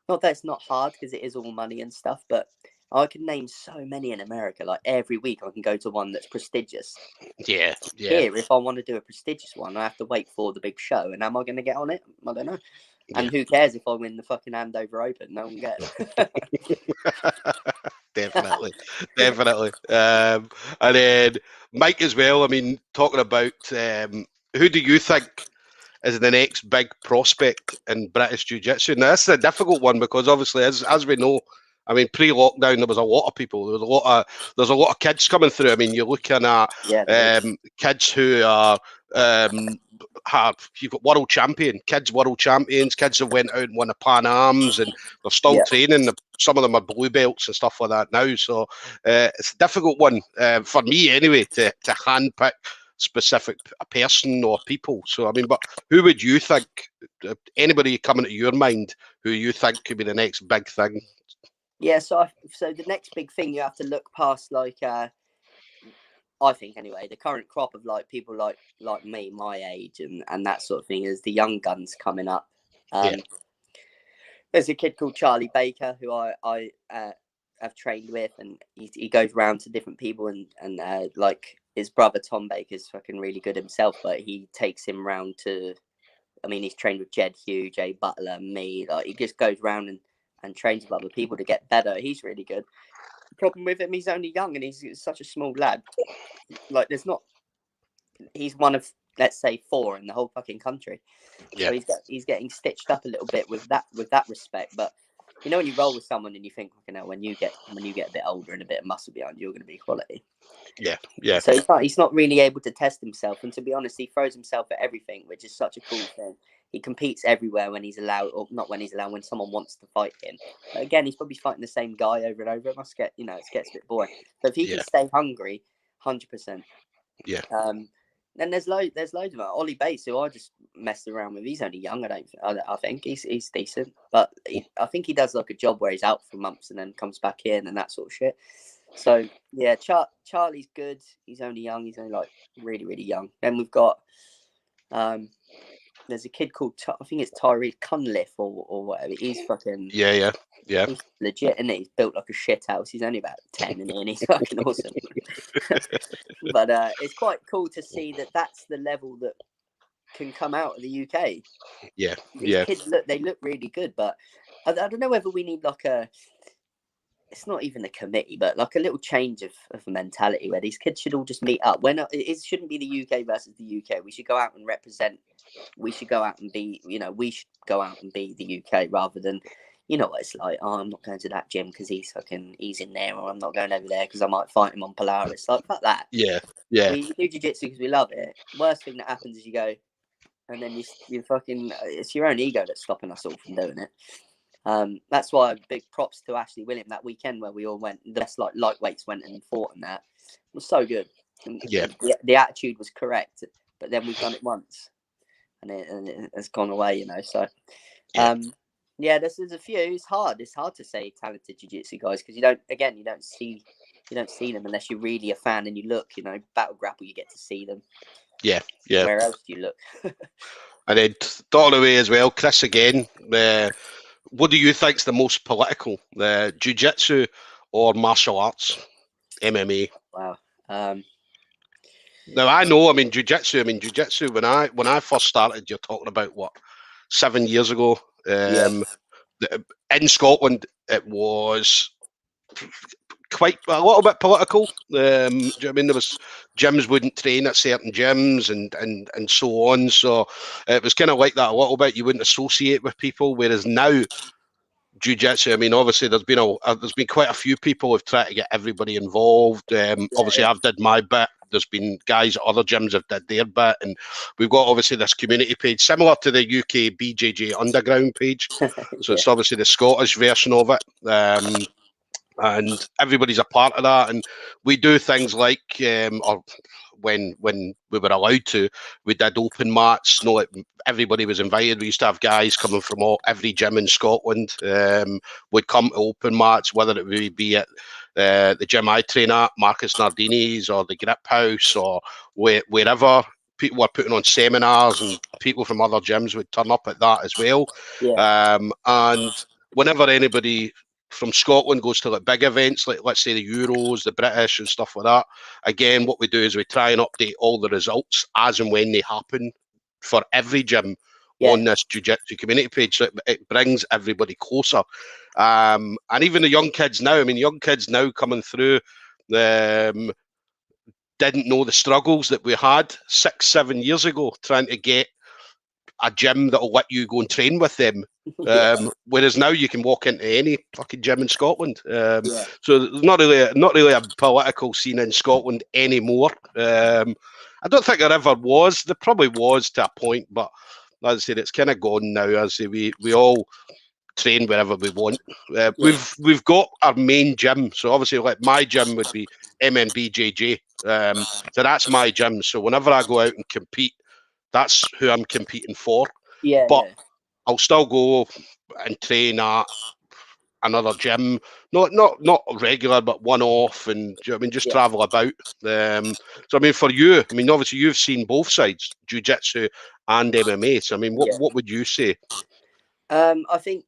that it's not hard, because it is all money and stuff. But I can name so many in America. Like every week, I can go to one that's prestigious. Yeah. Here, if I want to do a prestigious one, I have to wait for the big show. And am I going to get on it? I don't know. And who cares if I win the fucking Andover Open? No one cares. Definitely. And then Mike as well. I mean, talking about who do you think is the next big prospect in British Jiu-Jitsu? Now, this is a difficult one, because obviously, as we know, I mean, pre-lockdown there was a lot of people. There's a lot of kids coming through. I mean, you're looking at kids who are you've got kids world champions, kids that went out and won the Pan Ams, and they're still training. Some of them are blue belts and stuff like that now. So it's a difficult one for me anyway to handpick specific person or people. So I mean, but who would you think? Anybody coming to your mind who you think could be the next big thing? Yeah, so the next big thing, you have to look past, like, I think anyway, the current crop of like people like me, my age, and that sort of thing, is the young guns coming up. There's a kid called Charlie Baker who I have trained with, and he goes around to different people, and like his brother Tom Baker's fucking really good himself, but he takes him round to, I mean, he's trained with Jed Hugh, Jay Butler, me. Like, he just goes around and trains with other people to get better. He's really good. The problem with him, he's only young, and he's such a small lad. Like, he's one of, let's say, 4 in the whole fucking country. So he's getting stitched up a little bit with that respect. But you know, when you roll with someone and you think, you know, when you get a bit older and a bit of muscle behind you, you're going to be quality. Yeah. So he's not really able to test himself, and to be honest, he throws himself at everything, which is such a cool thing. He competes everywhere when he's allowed, or not when he's allowed, when someone wants to fight him. But again, he's probably fighting the same guy over and over. It gets a bit boring. So if he can stay hungry, 100%. Yeah. Then there's loads of them. Ollie Bates, who I just messed around with. He's only young. I think he's decent, but I think he does like a job where he's out for months and then comes back in and that sort of shit. So yeah, Charlie's good. He's only young. He's only like really, really young. Then we've got there's a kid called I think it's Tyree Cunliffe or whatever. He's fucking yeah. He's legit, and he's built like a shit house. He's only about 10, and he's fucking awesome. But it's quite cool to see that that's the level that can come out of the UK. These kids look really good, but I don't know whether we need like it's not even a committee, but like a little change of mentality where these kids should all just meet up. It shouldn't be the UK versus the UK. We should go out and represent. We should go out and be, we should go out and be the UK rather than, you know what it's like. Oh, I'm not going to that gym because he's in there, or I'm not going over there because I might fight him on Polaris. Like, fuck that. Yeah. We do jiu-jitsu because we love it. Worst thing that happens is you go, and then you fucking, it's your own ego that's stopping us all from doing it. That's why big props to Ashley William that weekend where we all went. The best lightweights went and fought, and that it was so good. And the attitude was correct, but then we've done it once, and it has gone away. So there's a few. It's hard to say talented jiu-jitsu guys because you don't see them unless you're really a fan and you look. Battle Grapple, you get to see them. Yeah. Where else do you look? And then talking away as well, Chris again. what do you think's the most political, the jiu-jitsu or martial arts, MMA? Wow. Now I know. I mean, jiu-jitsu. When I first started, you're talking about what, 7 years ago. In Scotland, it was quite a little bit political. Do you know what I mean? There was gyms wouldn't train at certain gyms and so on. So it was kind of like that a little bit. You wouldn't associate with people. Whereas now, jiu-jitsu, I mean, obviously there's been quite a few people who've tried to get everybody involved. Obviously I've did my bit. There's been guys at other gyms have did their bit, and we've got obviously this community page similar to the UK BJJ Underground page. So it's obviously the Scottish version of it. And everybody's a part of that, and we do things like or when we were allowed to, we did open mats. No, everybody was invited. We used to have guys coming from every gym in Scotland would come to open mats, whether it would be at the gym I train at, Marcus Nardini's, or the Grip House, or wherever. People were putting on seminars, and people from other gyms would turn up at that as well. And whenever anybody from Scotland goes to like big events, like let's say the Euros, the British and stuff like that, again, what we do is we try and update all the results as and when they happen for every gym on this jiu-jitsu community page. So it brings everybody closer. And even the young kids now, I mean, young kids now coming through, didn't know the struggles that we had 6-7 years ago trying to get a gym that'll let you go and train with them. Whereas now you can walk into any fucking gym in Scotland. So there's not really a political scene in Scotland anymore. I don't think there ever was. There probably was to a point, but as I said, it's kind of gone now. As I say, we all train wherever we want. We've got our main gym. So obviously, like my gym would be BJJ. So that's my gym. So whenever I go out and compete, that's who I'm competing for. But I'll still go and train at another gym, not regular, but one off, and you know what I mean, just travel about. So I mean, for you, I mean, obviously you've seen both sides, jiu-jitsu and MMA. So I mean, what would you say? I think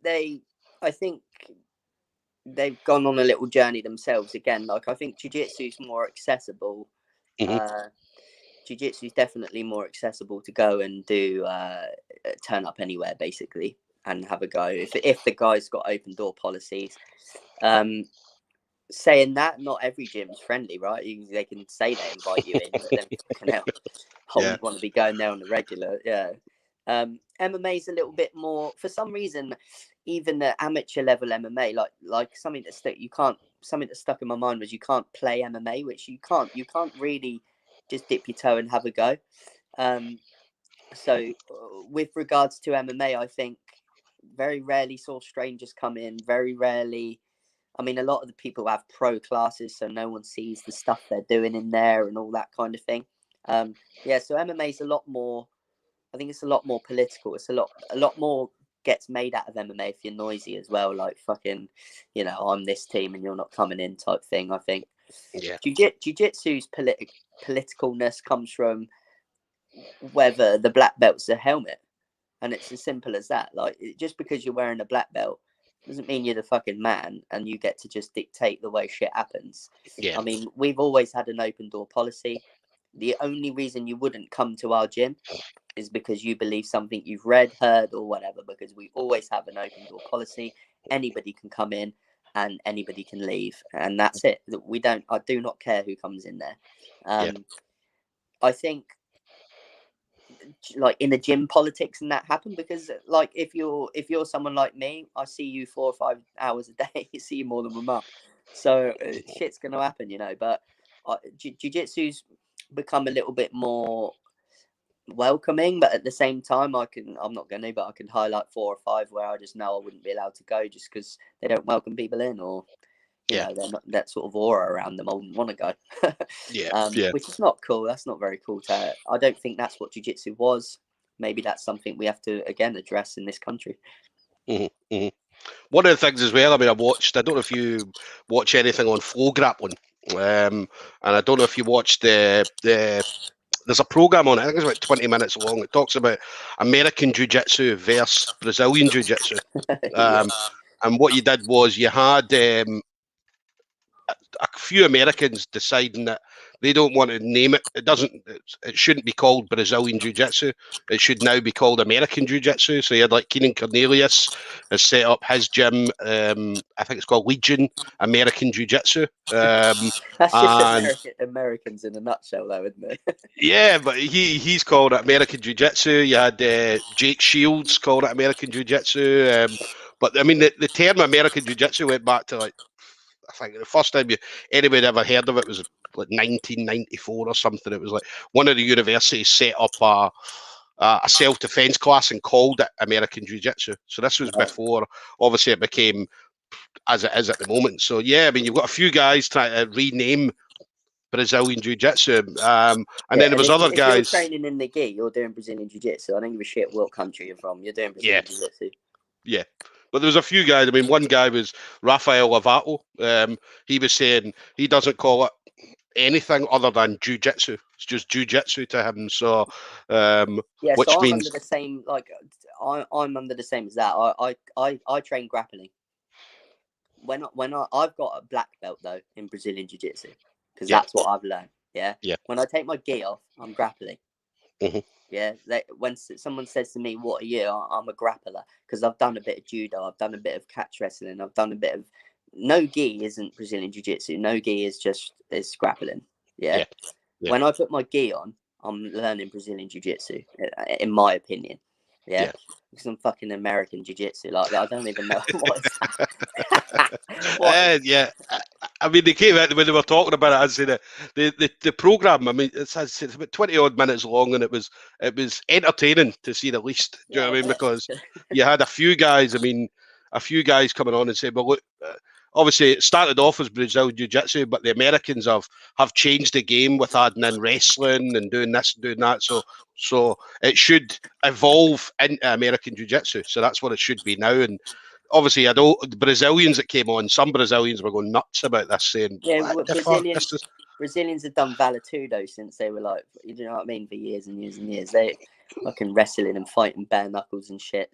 they've gone on a little journey themselves again. Like I think jiu-jitsu is more accessible. Jiu-jitsu is definitely more accessible to go and do, turn up anywhere basically and have a go. If the guy's got open door policies. Saying that, not every gym's friendly, right? They can say they invite you in, but then fucking hell, I wouldn't want to be going there on the regular. MMA is a little bit more, for some reason, even the amateur level MMA, like something that stuck in my mind was you can't play MMA, which you can't really just dip your toe and have a go. So with regards to MMA, I think very rarely saw strangers come in. Very rarely. I mean, a lot of the people have pro classes, so no one sees the stuff they're doing in there and all that kind of thing. So MMA is a lot more. I think it's a lot more political. It's a lot more gets made out of MMA if you're noisy as well, like fucking, I'm this team and you're not coming in type thing. I think. Jiu-jitsu's politicalness comes from whether the black belt's a helmet, and it's as simple as that. Like, just because you're wearing a black belt doesn't mean you're the fucking man and you get to just dictate the way shit happens. I mean, we've always had an open door policy. The only reason you wouldn't come to our gym is because you believe something you've read, heard, or whatever, because we always have an open door policy. Anybody can come in and anybody can leave, and that's it. I do not care who comes in there. I think like in the gym politics and that happen because like if you're someone like me, I see you 4 or 5 hours a day. You see you more than a month, so shit's gonna happen, but jiu-jitsu's become a little bit more welcoming, but at the same time I can highlight 4 or 5 where I just know I wouldn't be allowed to go just because they don't welcome people in, or they're not, that sort of aura around them, I wouldn't want to go. Which is not cool. That's not very cool I don't think that's what jiu-jitsu was. Maybe that's something we have to again address in this country. One of the things as well, I mean, I don't know if you watch anything on Flow Grappling, and I don't know if you watched the there's a program on it. I think it's about 20 minutes long. It talks about American Jiu-Jitsu versus Brazilian Jiu-Jitsu. And what you did was you had a few Americans deciding that they don't want to name it. It shouldn't be called Brazilian Jiu-Jitsu. It should now be called American Jiu-Jitsu. So you had like Keenan Cornelius has set up his gym. I think it's called Legion American Jiu-Jitsu. That's just Americans in a nutshell, though, isn't it? Yeah, but he's called it American Jiu-Jitsu. You had Jake Shields called it American Jiu-Jitsu. But I mean, the term American Jiu-Jitsu went back to like, I think the first time anybody ever heard of it was like 1994 or something. It was like one of the universities set up a self-defense class and called it American Jiu-Jitsu. So this was before, obviously, it became as it is at the moment. So yeah, I mean, you've got a few guys trying to rename Brazilian Jiu-Jitsu, and then there was other guys. If you're training in the gi, you're doing Brazilian Jiu-Jitsu. I don't give a shit what country you're from. You're doing Brazilian Jiu-Jitsu. Yeah. But there was a few guys. I mean, one guy was Rafael Lovato. He was saying he doesn't call it anything other than jiu-jitsu. It's just jiu-jitsu to him. So, which so I'm means under the same. Like, I'm under the same as that. I train grappling. I've got a black belt though in Brazilian Jiu-Jitsu because that's what I've learned. Yeah. When I take my gi off, I'm grappling. Mm-hmm. Yeah, when someone says to me, "What are you?" I'm a grappler because I've done a bit of judo, I've done a bit of catch wrestling, I've done a bit of. No gi isn't Brazilian Jiu-Jitsu. No gi is grappling. Yeah. When I put my gi on, I'm learning Brazilian Jiu-Jitsu, in my opinion. Yeah. Because I'm fucking American Jiu-Jitsu. Like, I don't even know what is that. I mean, they came out when they were talking about it. I'd say the program. I mean, it's about 20 odd minutes long, and it was entertaining to see the least. Do you know what I mean? Because you had a few guys. I mean, a few guys coming on and saying, "Well, look, obviously it started off as Brazilian Jiu-Jitsu, but the Americans have changed the game with adding in wrestling and doing this and doing that. So it should evolve into American Jiu-Jitsu. So that's what it should be now." And obviously, the Brazilians that came on, some Brazilians were going nuts about this, saying, Brazilians have done Vale Tudo since they were like, you know what I mean, for years and years and years. They fucking wrestling and fighting bare knuckles and shit.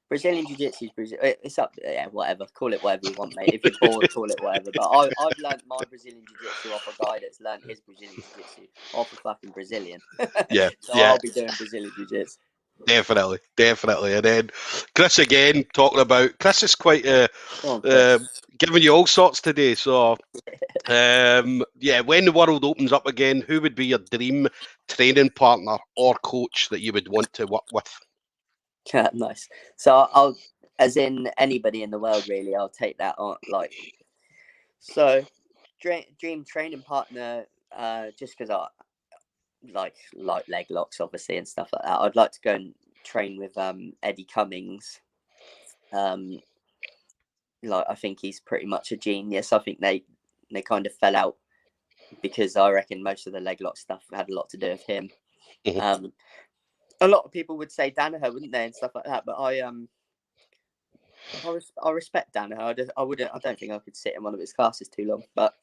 Brazilian Jiu-Jitsu is Brazil. It's up, whatever. Call it whatever you want, mate. If you're bored, call it whatever. But I've learned my Brazilian Jiu-Jitsu off a guy that's learned his Brazilian Jiu-Jitsu off a fucking Brazilian. I'll be doing Brazilian Jiu-Jitsu. Definitely. And then Chris again talking about. Chris is quite giving you all sorts today. So when the world opens up again, who would be your dream training partner or coach that you would want to work with? Nice. So I'll, as in anybody in the world, really, I'll take that on. Like, so dream training partner, just because I like leg locks, obviously, and stuff like that. I'd like to go and train with Eddie Cummings. I think he's pretty much a genius. I think they kind of fell out because I reckon most of the leg lock stuff had a lot to do with him. Mm-hmm. A lot of people would say Danaher, wouldn't they, and stuff like that. But I respect Danaher. I don't think I could sit in one of his classes too long. But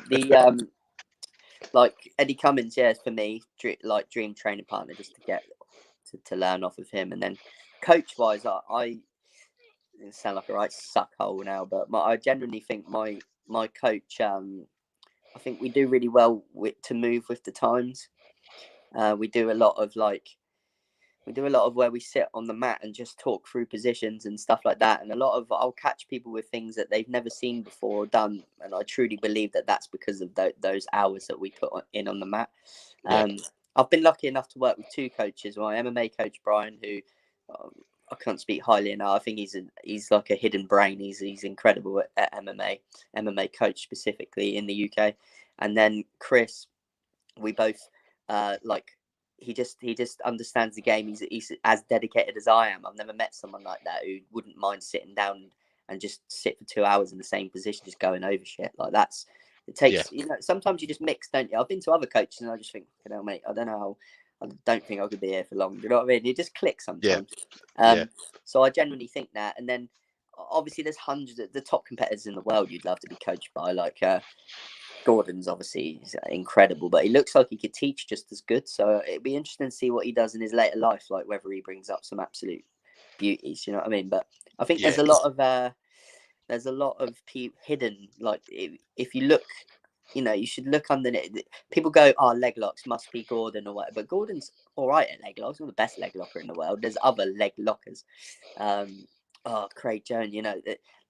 the like Eddie Cummings, for me, dream training partner, just to get to learn off of him. And then coach wise, I sound like a right suckhole now, but I genuinely think my coach, I think we do really well to move with the times. We do a lot of where we sit on the mat and just talk through positions and stuff like that. And I'll catch people with things that they've never seen before or done. And I truly believe that that's because of those hours that we put in on the mat. I've been lucky enough to work with two coaches. My MMA coach, Brian, who I can't speak highly enough. I think he's like a hidden brain. He's incredible at MMA coach specifically in the UK. And then Chris, we both he just understands the game. He's as dedicated as I am. I've never met someone like that who wouldn't mind sitting down and just sit for 2 hours in the same position, just going over shit. Like it takes, sometimes you just mix, don't you? I've been to other coaches and I just think, mate, I don't think I could be here for long. You know what I mean? It just clicks sometimes. So I genuinely think that. And then obviously there's hundreds of the top competitors in the world you'd love to be coached by. Like Gordon's obviously incredible, but he looks like he could teach just as good. So it'd be interesting to see what he does in his later life, like whether he brings up some absolute beauties. You know what I mean? But I think there's a lot of hidden. Like if you look, you should look underneath. People go, "Oh, leg locks must be Gordon or whatever." But Gordon's all right at leg locks. Not the best leg locker in the world. There's other leg lockers. Craig Jones,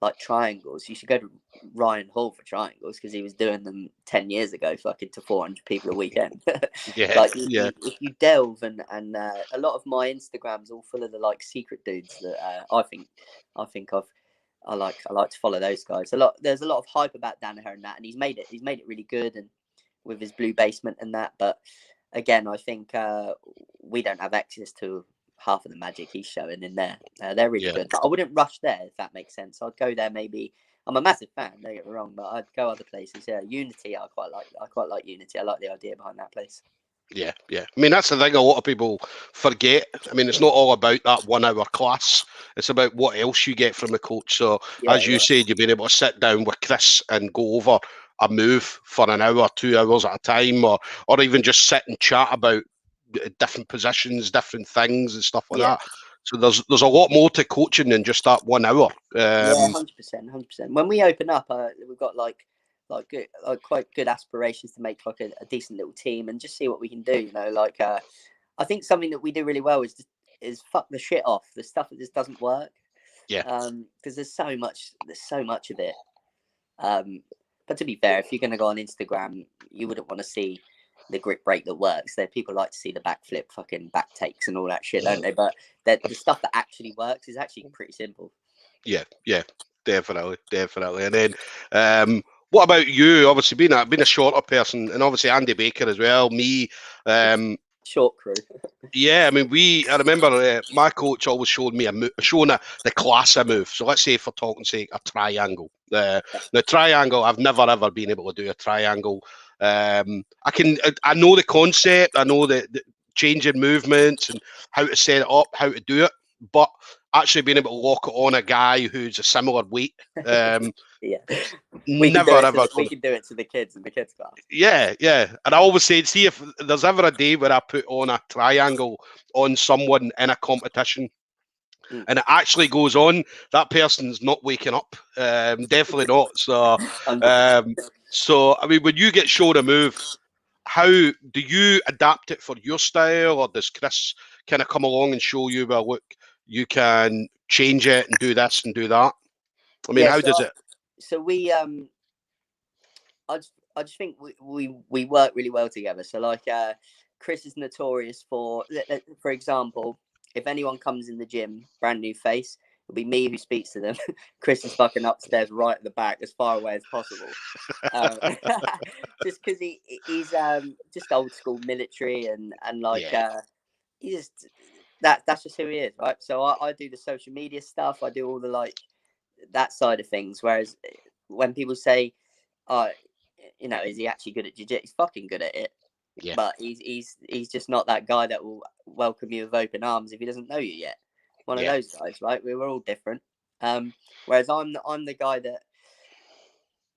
like triangles. You should go to Ryan Hall for triangles because he was doing them 10 years ago, fucking to 400 people a weekend. Like if you delve and a lot of my Instagram's all full of the like secret dudes that I like to follow those guys. There's a lot of hype about Danaher and that, and he's made it really good, and with his blue basement and that. But again, I think we don't have access to half of the magic he's showing in there. They're really good, but I wouldn't rush there, if that makes sense. I'd go there maybe. I'm a massive fan, don't get me wrong, but I'd go other places. Yeah, Unity, I quite like Unity. I like the idea behind that place. Yeah. I mean, that's the thing a lot of people forget. I mean, it's not all about that 1 hour class. It's about what else you get from the coach. So, as you said, you've been able to sit down with Chris and go over a move for an hour, 2 hours at a time, or even just sit and chat about different positions, different things and stuff like that. So there's a lot more to coaching than just that 1 hour. 100%. When we open up, we've got quite good aspirations to make like a decent little team and just see what we can do. I think something that we do really well is fuck the shit off, the stuff that just doesn't work. Because there's so much of it. But to be fair, if you're going to go on Instagram, you wouldn't want to see the grip break that works. There, people like to see the backflip, fucking back takes, and all that shit, don't they? But the stuff that actually works is actually pretty simple. Yeah, definitely. And then, what about you? Obviously, being a shorter person, and obviously Andy Baker as well. Me, short crew. Yeah, I mean, I remember my coach always showed me the class I move. So let's say, for talking sake, a triangle. The triangle, I've never ever been able to do a triangle. I know the concept, I know the changing movements and how to set it up, how to do it, but actually being able to lock it on a guy who's a similar weight, we can do it to the kids in the kids class. Yeah. And I always say, see if there's ever a day where I put on a triangle on someone in a competition and it actually goes on, that person's not waking up. Definitely not. So, so I mean, when you get shown a move, how do you adapt it for your style, or does Chris kind of come along and show you, well, look, you can change it and do this and do that? I mean, how does it? So we, I just think we work really well together. So like, Chris is notorious for example, if anyone comes in the gym, brand new face, it'll be me who speaks to them. Chris is fucking upstairs right at the back, as far away as possible. Just because he's just old school military and like he just that's just who he is, right? So I do the social media stuff, I do all the like that side of things. Whereas when people say, is he actually good at jiu-jitsu? He's fucking good at it. Yeah. But he's just not that guy that will welcome you with open arms if he doesn't know you yet. One of those guys, right? We're all different. Whereas I'm the guy that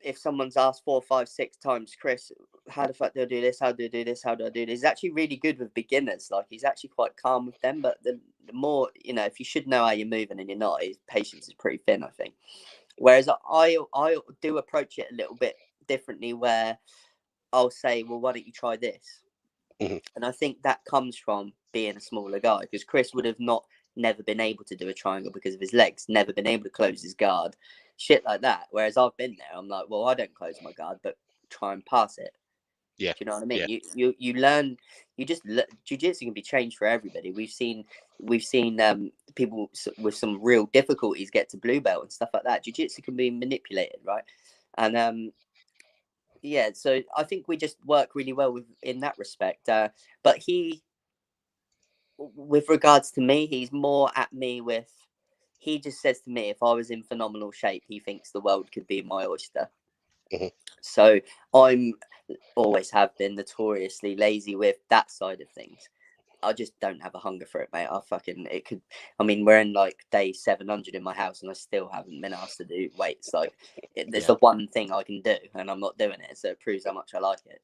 if someone's asked 4, 5, 6 times, Chris, how the fuck do I do this? How do I do this? How do I do this? He's actually really good with beginners. Like, he's actually quite calm with them. But the more, if you should know how you're moving and you're not, his patience is pretty thin, I think. Whereas I do approach it a little bit differently, where I'll say, well, why don't you try this? Mm-hmm. And I think that comes from being a smaller guy, because Chris would have never been able to do a triangle because of his legs, never been able to close his guard, shit like that. Whereas I've been there, I'm like, well, I don't close my guard, but try and pass it. Yeah. Do you know what I mean? Yeah. You learn, jiu-jitsu can be changed for everybody. We've seen people with some real difficulties get to blue belt and stuff like that. Jiu-jitsu can be manipulated, right? And yeah, so I think we just work really well in that respect. But with regards to me, he's more at me with, he just says to me, if I was in phenomenal shape, he thinks the world could be my oyster. Mm-hmm. So I'm always have been notoriously lazy with that side of things. I just don't have a hunger for it, mate. I mean, we're in like day 700 in my house and I still haven't been asked to do weights. Like, there's the one thing I can do and I'm not doing it. So it proves how much I like it.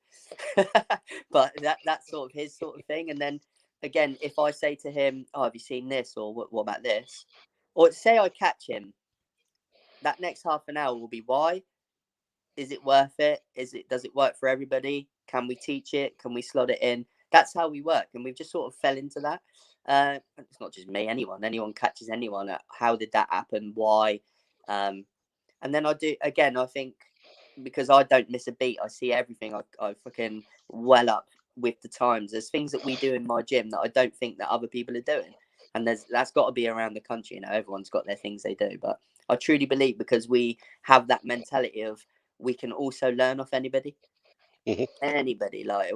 But that's sort of his sort of thing. And then again, if I say to him, oh, have you seen this? Or what about this? Or say I catch him, that next half an hour will be why? Is it worth it? Does it work for everybody? Can we teach it? Can we slot it in? That's how we work, and we've just sort of fell into that. It's not just me. Anyone catches anyone. How did that happen? Why? And then I do again. I think because I don't miss a beat, I see everything. I fucking well up with the times. There's things that we do in my gym that I don't think that other people are doing, and that's got to be around the country. You know, everyone's got their things they do, but I truly believe because we have that mentality of we can also learn off anybody. Mm-hmm. Anybody, like,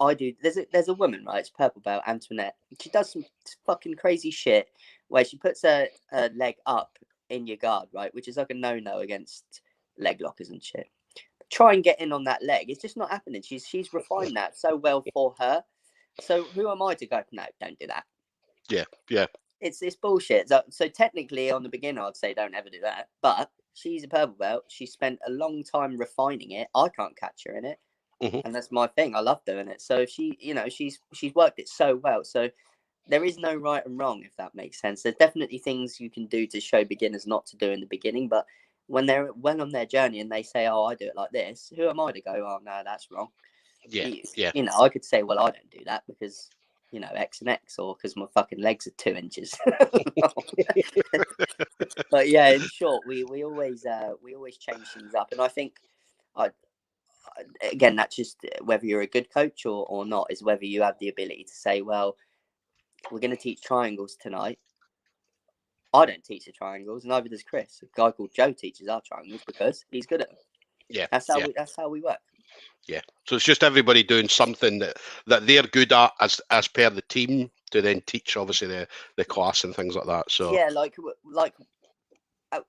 I do. There's a woman, right? It's purple belt, Antoinette. She does some fucking crazy shit where she puts her leg up in your guard, right? Which is like a no against leg lockers and shit. Try and get in on that leg. It's just not happening. She's refined that so well for her. So who am I to go? No, don't do that. Yeah. It's bullshit. So technically, on the beginner, I'd say don't ever do that. But she's a purple belt. She spent a long time refining it. I can't catch her in it, and that's my thing. I love doing it. So she's worked it so well. So there is no right and wrong, if that makes sense. There's definitely things you can do to show beginners not to do in the beginning, but when they're well on their journey and they say, "Oh, I do it like this," who am I to go, "Oh, no, that's wrong"? Yeah. I could say, "Well, I don't do that because." X and X, or because my fucking legs are 2 inches. But yeah, in short, we always change things up, and I think, again, that's just whether you're a good coach or not, is whether you have the ability to say, well, we're going to teach triangles tonight. I don't teach the triangles, neither does Chris. A guy called Joe teaches our triangles because he's good at them. Yeah. That's how we work. Yeah. So it's just everybody doing something that they're good at as per the team to then teach, obviously, the class and things like that. So yeah, like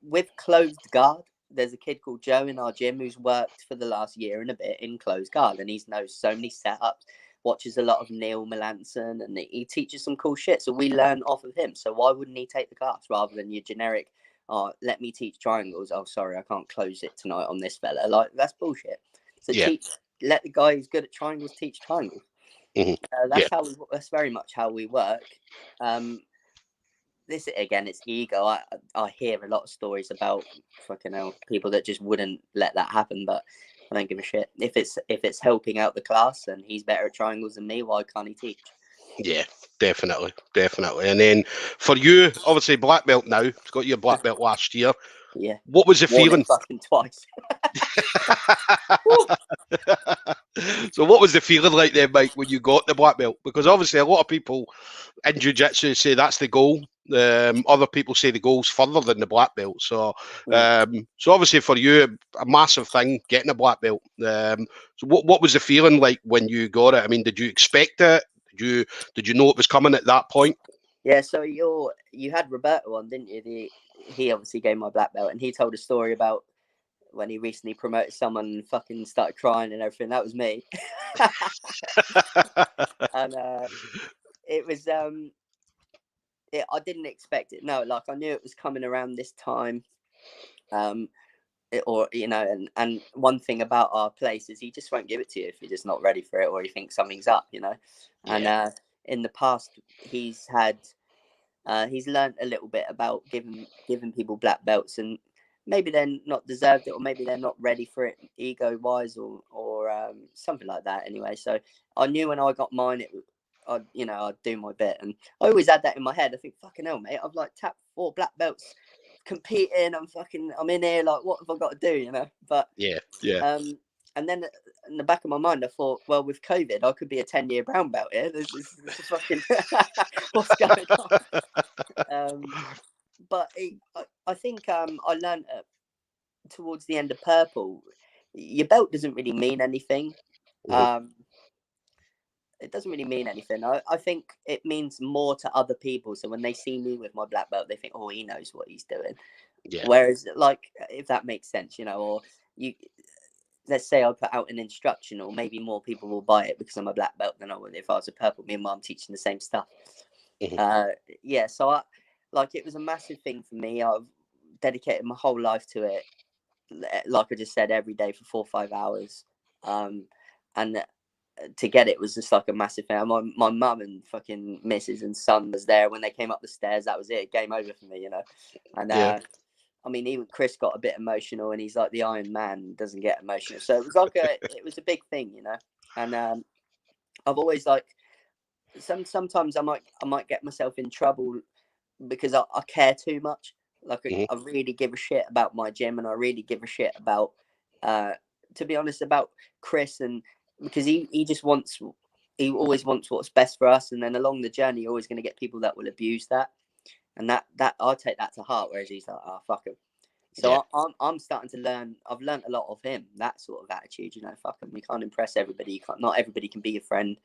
with closed guard, there's a kid called Joe in our gym who's worked for the last year and a bit in closed guard, and he knows so many setups, watches a lot of Neil Melanson, and he teaches some cool shit. So we learn off of him. So why wouldn't he take the class rather than your generic, oh, let me teach triangles. Oh, sorry, I can't close it tonight on this fella. Like, that's bullshit. So let the guy who's good at triangles teach triangles. That's very much how we work. This again, it's ego. I hear a lot of stories about fucking hell, people that just wouldn't let that happen, but I don't give a shit. If it's helping out the class and he's better at triangles than me, why can't he teach? Yeah, definitely. And then for you, obviously black belt now. You've got your black belt last year. Yeah. What was the feeling? Fucking twice. So what was the feeling like then, Mike, when you got the black belt? Because obviously a lot of people in jiu-jitsu say that's the goal. Other people say the goal's further than the black belt. So so obviously for you, a massive thing getting a black belt. So what was the feeling like when you got it? I mean, did you expect it? Did you know it was coming at that point? Yeah, so you had Roberto on, didn't you? He obviously gave my black belt, and he told a story about when he recently promoted someone and fucking started crying and everything. That was me. And it was I didn't expect it. No, like, I knew it was coming around this time. And one thing about our place is he just won't give it to you if you're just not ready for it or you think something's up, And in the past, he's learned a little bit about giving people black belts, and maybe they're not deserved it, or maybe they're not ready for it ego wise, or something like that. Anyway, so I knew when I got mine, I'd do my bit, and I always had that in my head. I think, fucking hell, mate, I've like tapped 4 black belts, competing. I'm in here, like, what have I got to do, But and then in the back of my mind, I thought, well, with COVID, I could be a 10-year brown belt here. This is fucking what's going on. But I think I learned towards the end of purple, your belt doesn't really mean anything. It doesn't really mean anything. I think it means more to other people. So when they see me with my black belt, they think, oh, he knows what he's doing. Yeah. Whereas, like, if that makes sense, or let's say I put out an instructional, maybe more people will buy it because I'm a black belt than I would if I was a purple. Meanwhile, I'm teaching the same stuff. Yeah, so it was a massive thing for me. I've dedicated my whole life to it. Like I just said, every day for 4 or 5 hours. And to get it was just like a massive thing. My mum and fucking missus and son was there when they came up the stairs. That was it. Game over for me, And I mean, even Chris got a bit emotional, and he's like the Iron Man, doesn't get emotional. So it was it was a big thing, And I've always sometimes I might get myself in trouble because I care too much. I really give a shit about my gym, and I really give a shit about, to be honest, about Chris, and because he always wants what's best for us, and then along the journey, you're always going to get people that will abuse that, and that I'll take that to heart. Whereas he's like, oh, fuck him. So I'm starting to learn. I've learned a lot of him, that sort of attitude. Fuck him. You can't impress everybody. Not everybody can be your friend.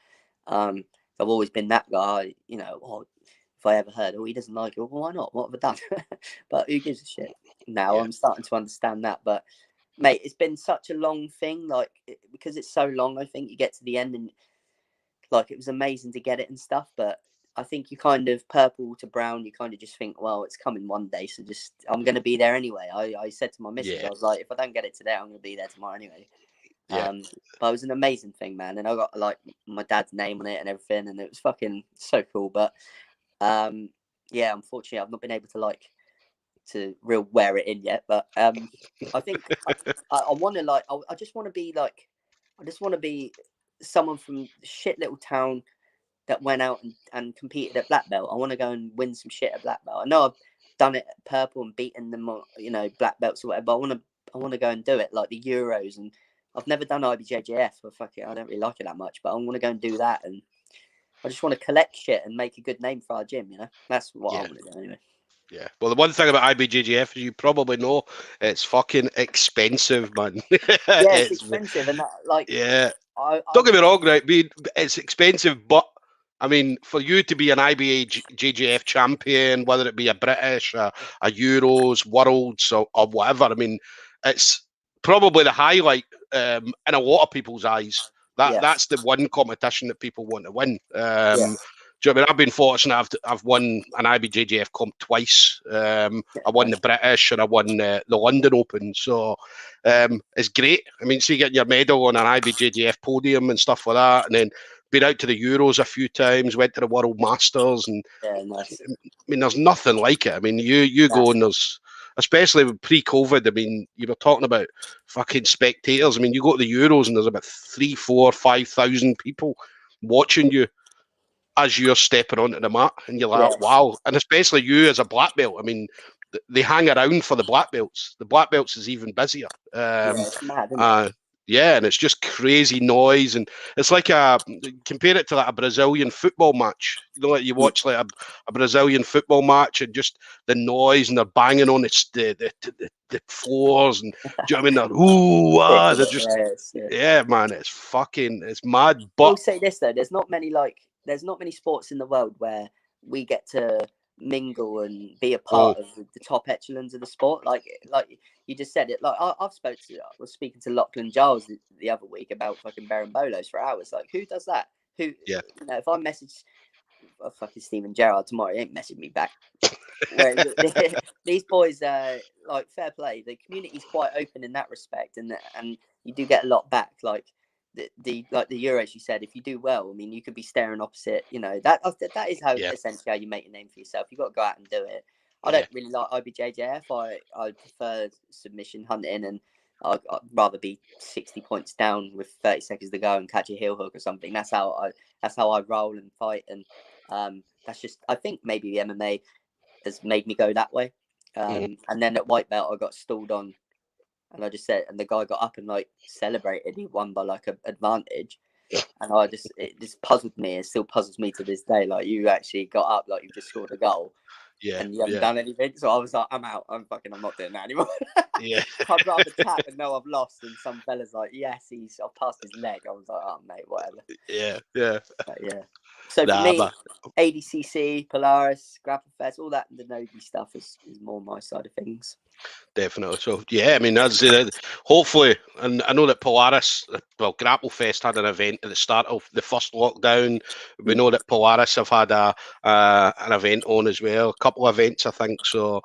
I've always been that guy. If I ever heard, oh, he doesn't like it, well, why not? What have I done? But who gives a shit? Now I'm starting to understand that. But mate, it's been such a long thing. Because it's so long, I think you get to the end and it was amazing to get it and stuff. But I think you kind of purple to brown, you kind of just think, well, it's coming one day, so I'm going to be there anyway. I said to my missus, I was like, if I don't get it today, I'm going to be there tomorrow anyway. But it was an amazing thing, man, and I got my dad's name on it and everything, and it was fucking so cool. But unfortunately, I've not been able to real wear it in yet. But I think I want to I just want to be someone from shit little town that went out and competed at black belt. I want to go and win some shit at black belt. I know I've done it at purple and beaten them, black belts or whatever. But I want to go and do it like the Euros, and I've never done IBJJF. Well, fuck it, I don't really like it that much. But I want to go and do that, and I just want to collect shit and make a good name for our gym. That's what I want to do anyway. Yeah. Well, the one thing about IBJJF, as you probably know, it's fucking expensive, man. It's expensive, and don't get me wrong, right? It's expensive, but I mean, for you to be an IBJJF champion, whether it be a British, a Euros, Worlds, or whatever, I mean, it's probably the highlight in a lot of people's eyes. That's the one competition that people want to win. Do you know what I mean? I've been fortunate. I've won an IBJJF comp twice. I won the British and I won the London Open. So it's great. I mean, see, getting your medal on an IBJJF podium and stuff like that, and then been out to the Euros a few times, went to the World Masters, and nice. I mean, there's nothing like it. I mean, you go and there's, especially pre-COVID. I mean, you were talking about fucking spectators. I mean, you go to the Euros and there's about 3,000, 4,000, 5,000 people watching you as you're stepping onto the mat, and you're like, wow. And especially you as a black belt, I mean, they hang around for the black belts. The black belts is even busier. It's mad, isn't it? And it's just crazy noise, and it's like compare it to like a Brazilian football match. You watch like a Brazilian football match, and just the noise, and they're banging on the floors, and do you know what I mean? They're just man, it's mad. But I'll say this though, there's not many sports in the world where we get to mingle and be a part of the top echelons of the sport. Like you just said it. I was speaking to Lachlan Giles the other week about fucking Berimbolos for hours. Like, who does that? If I message fucking Steven Gerrard tomorrow, he ain't messaging me back. Whereas these boys, fair play. The community's quite open in that respect, and you do get a lot back. Like the Euros, you said, if you do well, I mean, you could be staring opposite. That is how essentially how you make a name for yourself. You've got to go out and do it. I don't really like IBJJF. I prefer submission hunting, and I'd rather be 60 points down with 30 seconds to go and catch a heel hook or something. That's how I roll and fight, and that's just, I think maybe the MMA has made me go that way. And then at white belt, I got stalled on, and I just said, and the guy got up and celebrated. He won by an advantage, and it just puzzled me. It still puzzles me to this day. Like, you actually got up, like you just scored a goal. And you haven't done anything. So I was like, I'm out. I'm not doing that anymore. I'd rather tap and know I've lost. And some fella's like, yes, I've passed his leg. I was like, oh, mate, whatever. Yeah. But, yeah. So for Nah, me, ADCC, Polaris, Grapple Fest, all that the Nogi stuff is more my side of things. definitely. So yeah, I mean, that's hopefully, and I know that Polaris, well, Grapple Fest had an event at the start of the first lockdown. We know that Polaris have had an event on as well, a couple of events, I think. So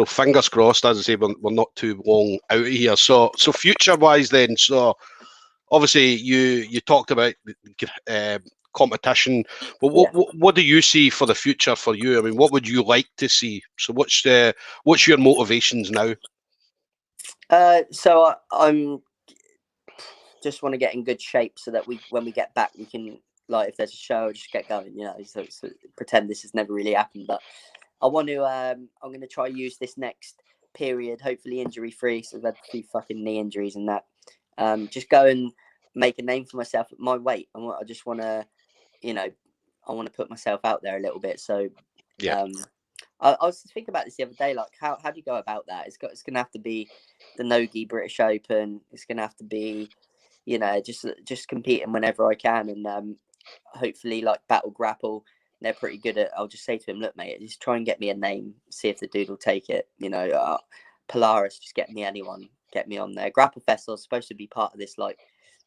fingers crossed, as I say, we're not too long out of here. So future wise, then, so obviously you talked about competition, but what do you see for the future for you? I mean, what would you like to see? So what's your motivations now? So I'm just want to get in good shape so that when we get back, we can, like, if there's a show, just get going, you know. So pretend this has never really happened. But I want to. I'm going to try use this next period, hopefully injury free. So I've had a few fucking knee injuries and that. Just go and make a name for myself at my weight. I just want to, you know, I want to put myself out there a little bit. So, Yeah. I was thinking about this the other day. Like, how do you go about that? It's going to have to be the Nogi British Open. It's going to have to be, you know, just competing whenever I can, and hopefully like Battle Grapple. They're pretty good at. I'll just say to him, look, mate, just try and get me a name. See if the dude will take it. You know, Polaris, just get me anyone. Get me on there. Grapple Festival is supposed to be part of this, like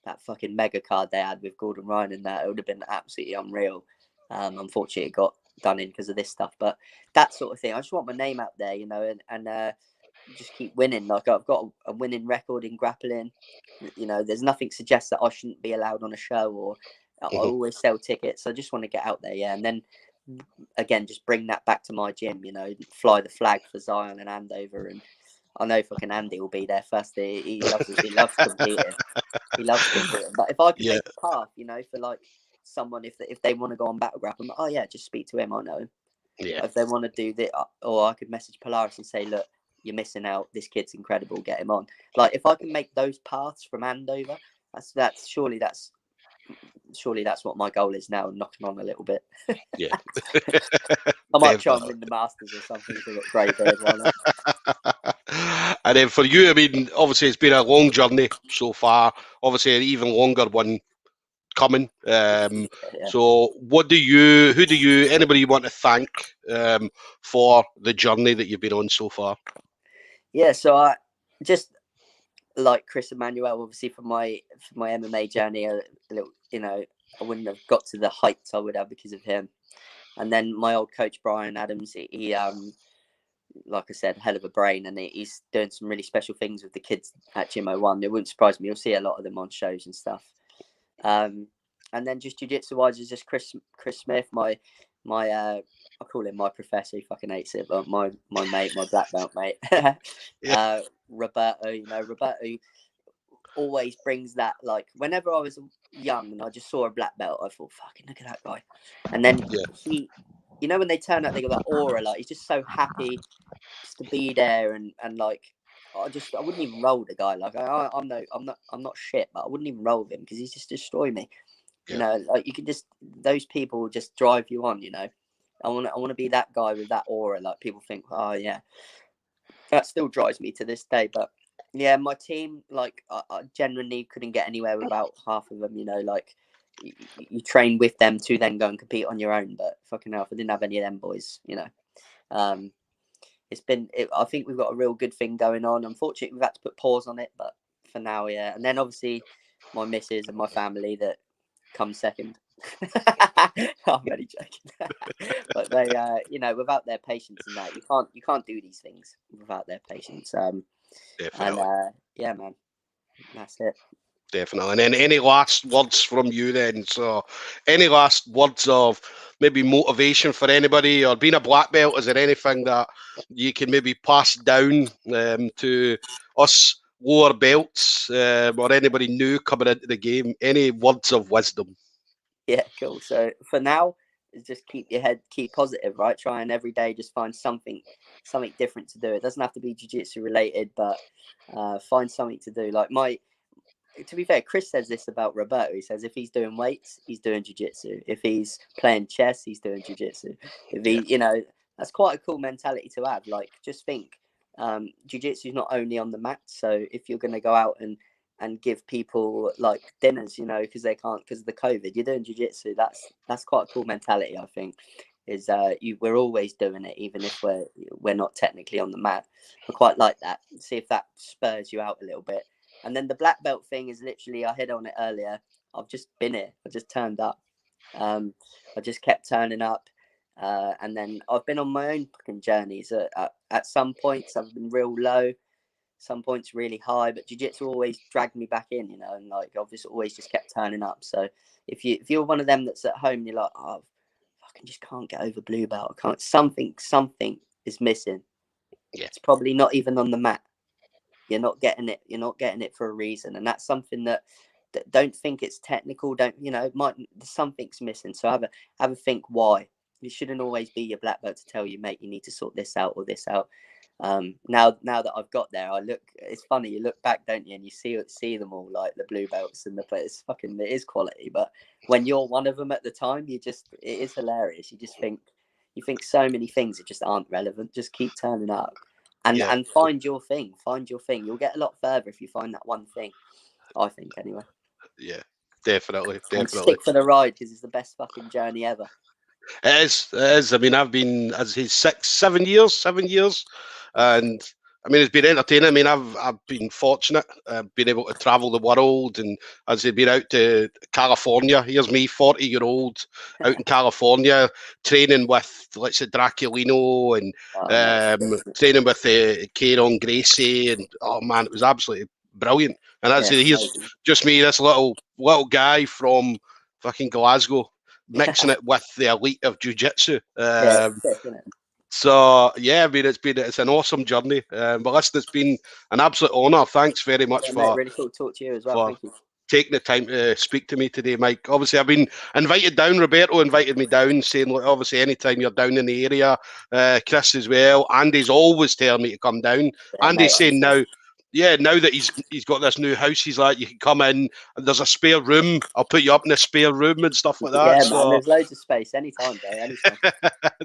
that fucking mega card they had with Gordon Ryan and that. It would have been absolutely unreal. Unfortunately, it got done in because of this stuff. But that sort of thing, I just want my name out there, you know, and just keep winning. Like, I've got a winning record in grappling. You know, there's nothing suggests that I shouldn't be allowed on a show, or I always sell tickets. I just want to get out there, yeah. And then again, just bring that back to my gym. You know, fly the flag for Zion and Andover, and I know fucking Andy will be there first. He loves it. He loves competing. He loves competing. But if I could make a path, you know, for like someone, if they want to go on Battle Grapple, I'm like, oh yeah, just speak to him. I know. Yeah. If they want to do that, or I could message Polaris and say, look, you're missing out. This kid's incredible. Get him on. Like, if I can make those paths from Andover, surely that's what my goal is now. Knocking on a little bit. Yeah. I might try and win the Masters or something. If I've got grey beard, why not? And then for you, I mean, obviously it's been a long journey so far. Obviously, an even longer one coming. So, who do you, anybody you want to thank for the journey that you've been on so far? Yeah, so I just like Chris Emmanuel, obviously for my MMA journey, a little, you know, I wouldn't have got to the heights I would have because of him. And then my old coach Brian Adams, he like I said, hell of a brain, and he's doing some really special things with the kids at Gym 01. It wouldn't surprise me. You'll see a lot of them on shows and stuff. And then just jiu-jitsu wise is just Chris Smith, my I call him my professor. He fucking hates it, but my mate, my black belt mate. Roberto, you know, Roberto always brings that, like, whenever I was young and I just saw a black belt, I thought, fucking look at that guy. And then he, you know, when they turn up, they got that aura, like he's just so happy just to be there, and like I wouldn't even roll the guy. Like I'm not shit, but I wouldn't even roll with him because he's just destroy me. You know, like you can just, those people just drive you on. You know, I want to be that guy with that aura. Like people think, oh yeah, that still drives me to this day. But yeah, my team, like I genuinely couldn't get anywhere without half of them. You know, like you train with them to then go and compete on your own. But fucking hell, if I didn't have any of them boys, you know. I think we've got a real good thing going on. Unfortunately, we've had to put pause on it, but for now, yeah. And then obviously my missus and my family that come second. I'm only joking. But they, you know, without their patience and that, you can't do these things without their patience. Definitely. And yeah, man, that's it. Definitely. And then any last words from you then? So any last words of maybe motivation for anybody, or being a black belt, is there anything that you can maybe pass down to us lower belts or anybody new coming into the game? Any words of wisdom? Yeah, cool. So for now, just keep your head, keep positive, right? Try and every day just find something different to do. It doesn't have to be jiu-jitsu related, but find something to do. Like to be fair, Chris says this about Roberto. He says if he's doing weights, he's doing jiu-jitsu. If he's playing chess, he's doing jiu-jitsu. If he, you know, that's quite a cool mentality to have. Like, just think, jiu-jitsu is not only on the mat. So if you're going to go out and and give people like dinners, you know, because they can't, because of the COVID. You're doing jiu-jitsu. That's quite a cool mentality, I think. Is we're always doing it, even if we're not technically on the mat. I quite like that. See if that spurs you out a little bit. And then the black belt thing is literally, I hit on it earlier. I've just been here. I just turned up. I just kept turning up. And then I've been on my own fucking journeys. At some points, I've been real low. Some points really high, but jiu-jitsu always dragged me back in, you know, and like I've just always just kept turning up. So if you're one of them that's at home, you're like, oh, I fucking just can't get over blue belt. I can't. Something is missing. Yeah. It's probably not even on the mat. You're not getting it. You're not getting it for a reason, and that's something that don't think it's technical. Don't, you know, something's missing. So have a think why. It shouldn't always be your black belt to tell you, mate, you need to sort this out or this out. Now that I've got there, it's funny, you look back, don't you, and you see them all, like the blue belts and it is quality, but when you're one of them at the time, it is hilarious. You think so many things that just aren't relevant. Just keep turning up and find your thing. You'll get a lot further if you find that one thing, I think, anyway. Yeah, definitely. And stick for the ride, because it's the best fucking journey ever. It is. I mean, I've been, as he's 7 years, and I mean, it's been entertaining. I mean, I've been fortunate, being able to travel the world, and as I've been out to California. Here's me, 40-year-old, out in California, training with, let's say, Draculino, and training with Kieran Gracie, and oh man, it was absolutely brilliant. And as here's just me, this little guy from fucking Glasgow, mixing it with the elite of jiu-jitsu. So yeah, I mean, it's an awesome journey. But listen, it's been an absolute honour. Thanks very much for mate, really cool to talk to you as well. Thank you. Taking the time to speak to me today, Mike. Obviously, I've been invited down. Roberto invited me down, saying, look, obviously, anytime you're down in the area, Chris as well. Andy's always telling me to come down. Yeah, Andy's saying now. Yeah, now that he's got this new house, he's like, you can come in and there's a spare room. I'll put you up in a spare room and stuff like that. Yeah, man, there's loads of space anytime, bro. Anytime.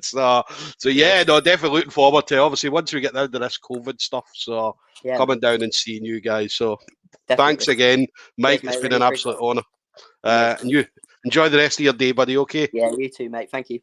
so yeah, no, definitely looking forward to it. Obviously, once we get down to this COVID stuff, so coming down and seeing you guys. So thanks again, Mike. It's been an absolute honour. And you enjoy the rest of your day, buddy. Okay. Yeah, you too, mate. Thank you.